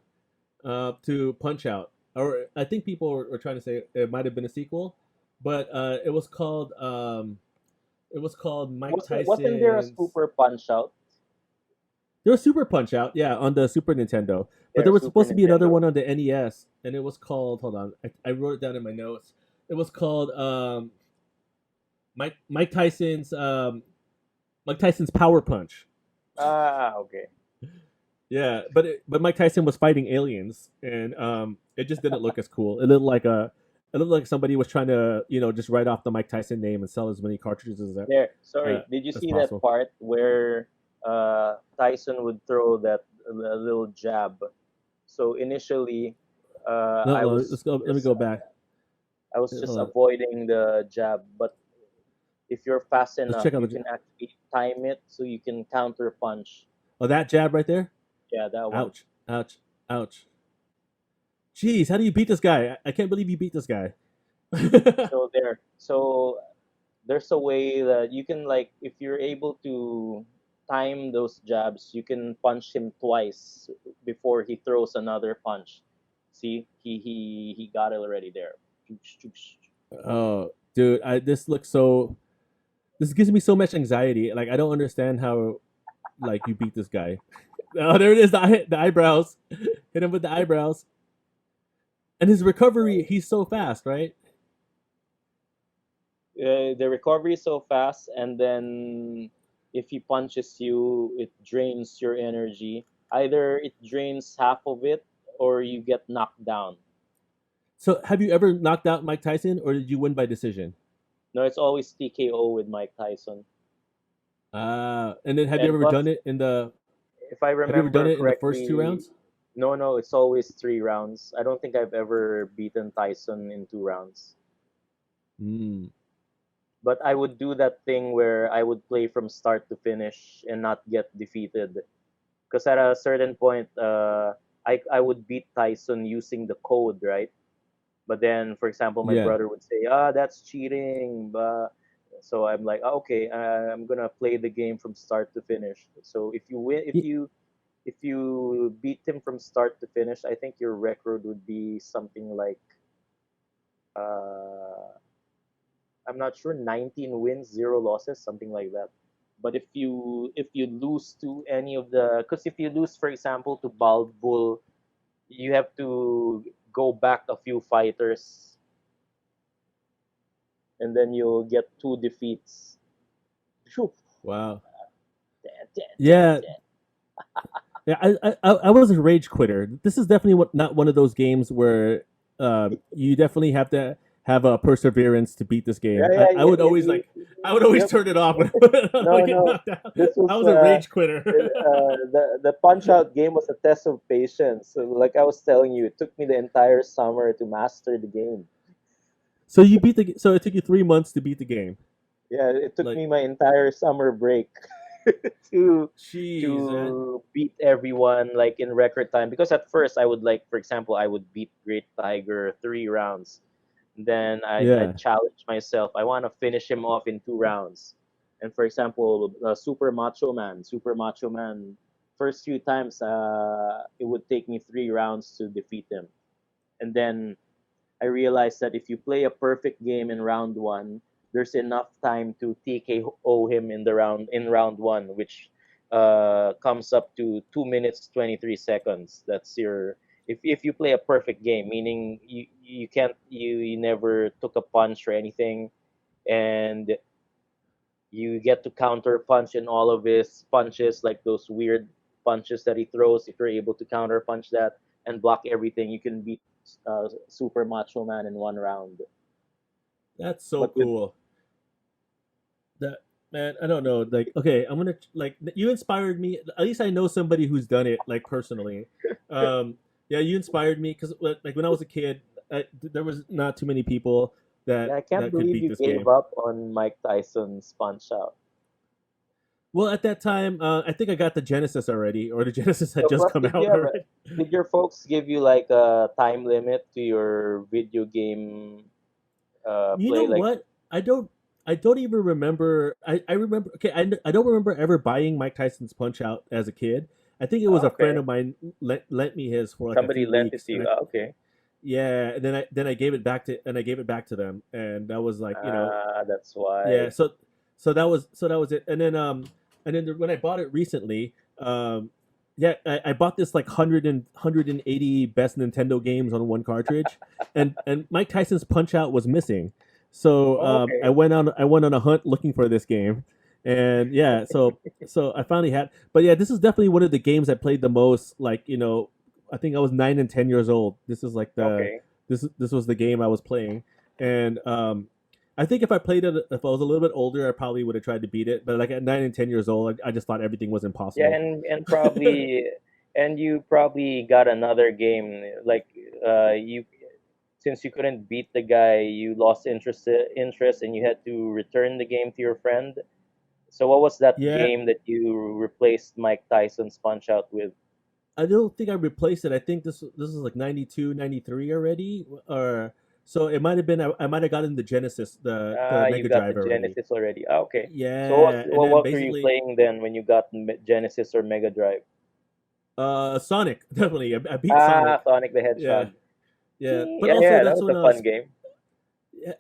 to Punch Out, or I think people were trying to say it might have been a sequel, but it was called Mike Wasn't there a Tyson's. Super Punch Out? There was Super Punch Out, yeah, on the Super Nintendo, but there There, was Super supposed to be another Nintendo. one on the NES, and it was called. Hold on, I wrote it down in my notes. It was called Mike Tyson's Mike Tyson's Power Punch. Okay. Yeah, but Mike Tyson was fighting aliens, and it just didn't look as cool. It looked like somebody was trying to just write off the Mike Tyson name and sell as many cartridges There. uh, Sorry. Did you as see that possible. part where Tyson would throw that little jab? So initially, No, I no, was let's go. Let me just go back. just Hold on. avoiding the jab, but if you're fast Let's enough, check out you the. can actually time it so you can counter punch. Oh, that jab right there. Yeah, that one. Ouch! Ouch! Ouch! Jeez, how do you beat this guy? I can't believe you beat this guy. So there's a way that you can, like, if you're able to time those jabs, you can punch him twice before he throws another punch. See, he got it already there. Oh, dude, this looks so. This gives me so much anxiety. Like I don't understand how, like you beat this guy. Oh, there it is. The eyebrows. Hit him with the eyebrows. And his recovery, he's so fast, right? The recovery is so fast, and then if he punches you, it drains your energy. Either it drains half of it, or you get knocked down. So, have you ever knocked out Mike Tyson, or did you win by decision? No, it's always TKO with Mike Tyson. And then have you And ever done plus, it in the? if I Have you ever done remember it in the first two correctly, rounds? no, it's always 3 rounds. I don't think I've ever beaten Tyson in 2 rounds. Mm. But I would do that thing where I would play from start to finish and not get defeated. Because at a certain point, I would beat Tyson using the code, right? But then, for example, my Yeah. brother would say, that's cheating. So I'm like, okay, I'm gonna play the game from start to finish. So if you win, Y- if you beat him from start to finish, I think your record would be something like, uh, I'm not sure, 19 wins, 0 losses, something like that. But if you lose to any of the, because if you lose, for example, to Bald Bull, you have to go back a few fighters, and then you'll get 2 defeats. Phew. Wow. Dan, dan, dan, Yeah. dan. Yeah. I was a rage quitter. This is definitely not one of those games where you definitely have to have a perseverance to beat this Yeah, game. yeah, I yeah, would always like. I would always yep. turn it off when I No, would get no. knocked out. This I was was a rage quitter. the Punch Out game was a test of patience. So, like I was telling you, it took me the entire summer to master the game. So you beat the. So it took you 3 months to beat the game. Yeah, it took Like, me my entire summer break to jeez, man. to beat everyone like in record time. Because at first I would, like, for example, I would beat Great Tiger 3 rounds. Then I'd Yeah. challenge myself. I want to finish him off in 2 rounds. And for example, Super Macho Man, first few times, it would take me 3 rounds to defeat him. And then I realized that if you play a perfect game in round one, there's enough time to TKO him in round one, which comes up to 2 minutes 23 seconds. That's your, if you play a perfect game, meaning you can't you never took a punch or anything, and you get to counter punch in all of his punches, like those weird punches that he throws. If you're able to counter punch that and block everything, you can beat Super Macho Man in 1 round. That's so But with cool. That man, I don't know. Like, okay, I'm gonna like you inspired me. At least I know somebody who's done it, like personally. Um, yeah, you inspired me because like when I was a kid, there was not too many people Yeah, that I can't that could believe beat you this gave game. up on Mike Tyson's Punch Out. Well, at that time, I think I got the Genesis already, or the Genesis had So, just but come out already. did your folks give you like a time limit to your video game You know play? Like, what? I don't. I don't even remember. I remember. Okay, I don't remember ever buying Mike Tyson's Punch Out as a kid. I think it was a friend okay, of mine lent me his for like a somebody few lent it weeks, to and you. I Okay, yeah, and then I gave it back to them, and that was like that's why. yeah. So that was it, and then when I bought it recently, yeah, I bought this like 180 best Nintendo games on one cartridge, and Mike Tyson's Punch Out was missing. So Oh, okay. I went on a hunt looking for this game, and yeah, so I finally had. But yeah, this is definitely one of the games I played the most. Like I think I was 9 and 10 years old. This is like Okay. this was the game I was playing, and I think if I played it, if I was a little bit older, I probably would have tried to beat it. But like at 9 and 10 years old, I just thought everything was Yeah, impossible. and you probably got another game like you since you couldn't beat the guy, you lost interest and you had to return the game to your friend. So what was that Yeah, game that you replaced Mike Tyson's Punch Out with? I don't think I replaced it. I think this is like 92, 93 already, or so it might have been. I might have gotten the Genesis, the You Mega got the Drive already. Genesis already. Ah, okay. So Yeah, and then what were you basically playing then when you got Genesis or Mega Drive? Sonic definitely. I beat Ah, Sonic. Sonic the Yeah, Hedgehog. yeah. But Yeah, also yeah, that that's was when a fun game.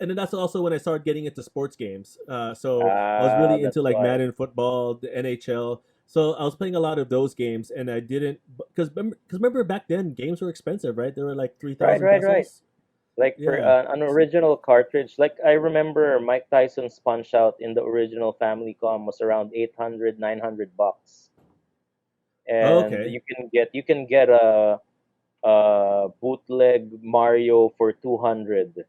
and then that's also when I started getting into sports games. So I was Ah, really into that's like why. Madden football, the NHL. So I was playing a lot of those games, and I didn't because remember back then games were expensive, right? They were like three Right, thousand right, right. pesos. Like for Yeah. an original cartridge, like I remember Mike Tyson's Punch Out in the original Famicom was around 800, $900, Oh, and okay. you can get a bootleg Mario for 200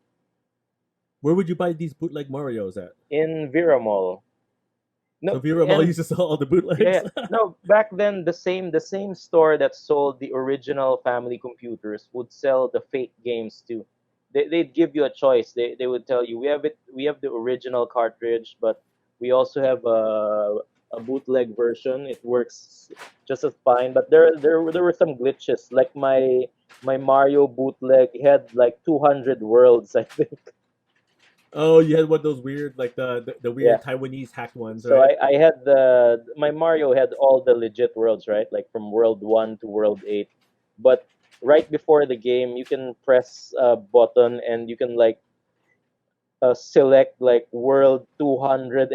Where would you buy these bootleg Mario's at? in Viramall. So No, Vera Mall and used to sell all the yeah, bootlegs. no, back then the same store that sold the original family computers would sell the fake games too. They'd give you a choice. They would tell you we have the original cartridge, but we also have a bootleg version. It works just as fine, but there were some glitches. Like my Mario bootleg had like 200 worlds, I think. Oh, you had one of those weird, like the Yeah. weird Taiwanese hacked ones, So right? I had the my Mario had all the legit worlds, right? Like from world 1 to world 8. But right before the game, you can press a button and you can like select like world 201,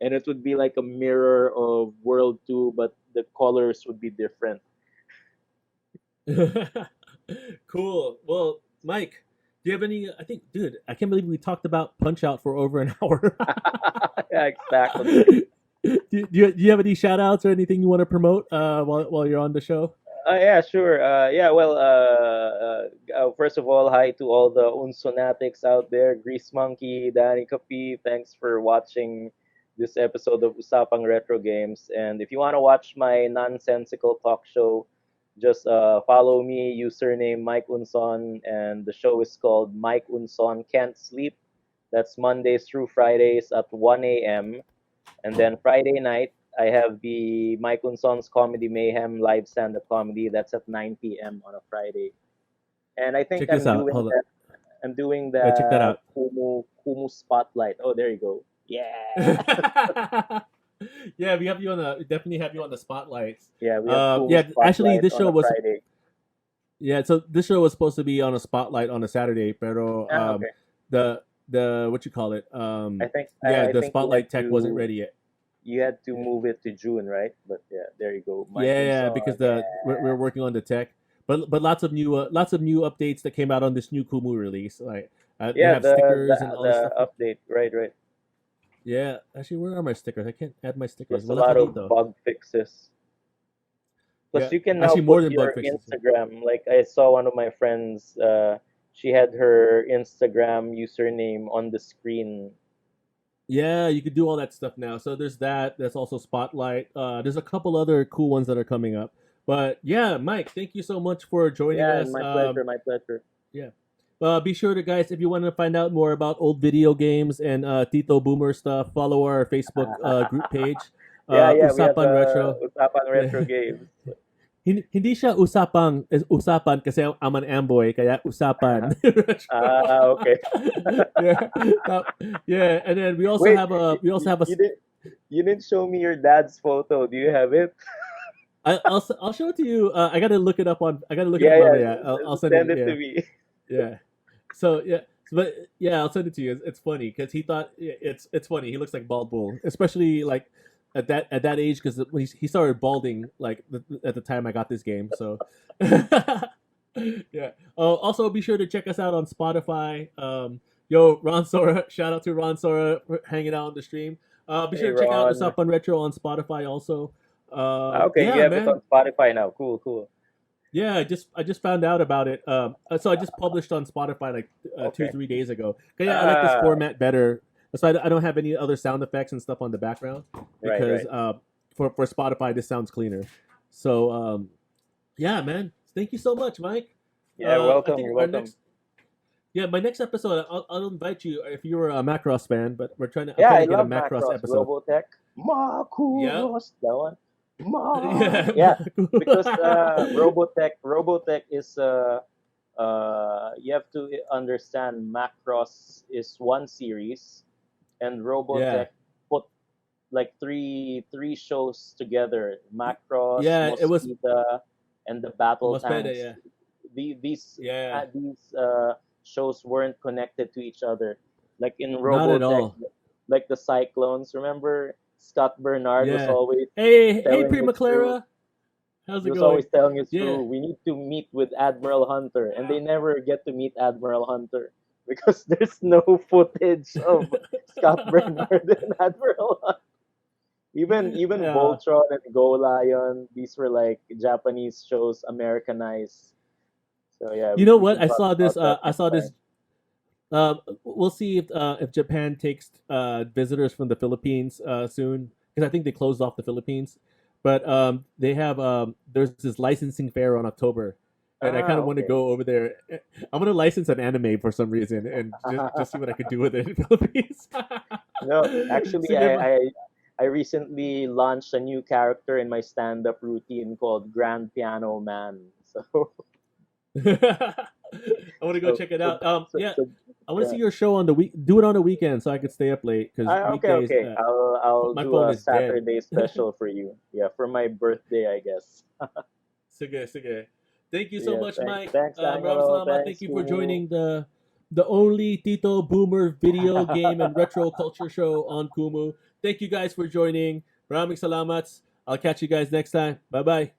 and it would be like a mirror of world 2, but the colors would be different. Cool. Well, Mike, do you have any? I think, dude, I can't believe we talked about Punch Out for over an hour. Yeah, exactly. Do you have any shout outs or anything you want to promote while you're on the show? Yeah, sure. Yeah, well, first of all, hi to all the Unsonatics out there. Grease Monkey, Danny Kapi, thanks for watching this episode of Usapang Retro Games. And if you want to watch my nonsensical talk show, just follow me, username Mike Unson, and the show is called Mike Unson Can't Sleep. That's Mondays through Fridays at 1 a.m. And then Friday night, I have the Mike Unson's Comedy Mayhem live stand-up comedy. That's at 9 p.m. on a Friday. And I think Check this out. Hold up. I'm doing Check that the out. Kumu spotlight. Oh, there you go. Yeah. Yeah, we have you on the definitely have you on the spotlights. Yeah, we have Kumu Yeah, actually, spotlight this on show a was Friday. yeah. So this show was supposed to be on a spotlight on a Saturday, pero Ah, okay. the what you call it yeah, I the think spotlight tech wasn't ready yet. you had to Yeah, move it to June, right? But yeah, there you go. Mike yeah, Unson. because Yeah. we're working on the tech, but lots of new updates that came out on this new Kumu release. Like they Yeah, have stickers and all this the stuff. update. Right, right. Yeah, actually, where are my stickers? I can't add my stickers. Plus a Wala lot ka of dito. bug fixes. Plus, Yeah, you can now actually, more put than bug your fixes. Instagram. Like I saw one of my friends, she had her Instagram username on the screen. Yeah, you could do all that stuff now. So there's that. There's also Spotlight. There's a couple other cool ones that are coming up. But yeah, Mike, thank you so much for joining Yeah, us. my pleasure, my pleasure. Yeah. Be sure to guys, if you want to find out more about old video games and Tito Boomer stuff, follow our Facebook group page, Yeah, yeah, we have Usapan Retro. Usapang Retro Yeah. Games. Hindi siya usapang, is usapan kasi I'm an amboy, kaya usapan. Ah, okay. Yeah. Yeah, and then Wait, we also have a you didn't show me your dad's photo. Do you have it? I'll show it to you. I gotta look it Yeah, up yeah. mamaya. I'll send it. Send it Yeah, to me. yeah. So yeah, but yeah, I'll send it to you. It's funny because he thought it's funny. He looks like bald bull, especially like at that age because when he started balding like at the time I got this game. So yeah. Also, be sure to check us out on Spotify. Yo, Ron Sora, shout out to Ron Sora for hanging out on the stream. Be Hey sure to check out Ron. Usapan Retro on Spotify also. Okay, you Yeah, have it man. on Spotify now. Cool, cool. Yeah, I just found out about it. So I just published on Spotify like two Okay. 3 days ago. 'Cause yeah, I like this Ah, format better. That's why I don't have any other sound effects and stuff on the background right, because right. for Spotify this sounds cleaner. So yeah, man. Thank you so much, Mike. Yeah, I welcome. think You're our welcome. next yeah, my next episode I'll invite you if you're a Macross fan, but I'm Yeah, trying I to get a love Macross Macross, episode. Robotech, Yeah. Makuros, that one. Yeah. Yeah, because Robotech is you have to understand Macross is one series, and Yeah. Robotech put like three shows together: Macross, Yeah, it was Mosquita, and the Battle most better, Tanks. yeah. These Yeah. these shows weren't connected to each other. Like in Not at Robotech, all. like the Cyclones. Remember, Scott Bernard was Yeah. always Hey, telling you Prima through. Clara. How's He it was going? always telling you Yeah. through. We need to meet with Admiral Hunter, and they never get to meet Admiral Hunter because there's no footage of Scott Bernard and Admiral Hunter. Even Yeah. Voltron and Go Lion, these were like Japanese shows Americanized. So yeah, You know we what? can talk about that I next saw this. time. We'll see if Japan takes visitors from the Philippines soon because I think they closed off the Philippines. But they have there's this licensing fair on October, and I kind Ah, of want to okay. go over there. I'm gonna license an anime for some reason and just see what I could do with it in the Philippines. No, actually, Sige, I recently launched a new character in my stand-up routine called Grand Piano Man. So I want to go so check it so, out. so, Yeah, so I want to yeah. see your show on the week. Do it on the weekend so I could stay up late because Okay, weekdays, okay. I'll my do phone a is dead. Saturday special for you. Yeah, for my birthday, I guess. Sige. Thank you so Yeah, much, Mike. thanks, Maraming Angelo. salamat. Thank Thanks, you for Kumu. joining the only Tito Boomer video game and retro culture show on Kumu. Thank you guys for joining. Maraming salamat. I'll catch you guys next time. Bye bye.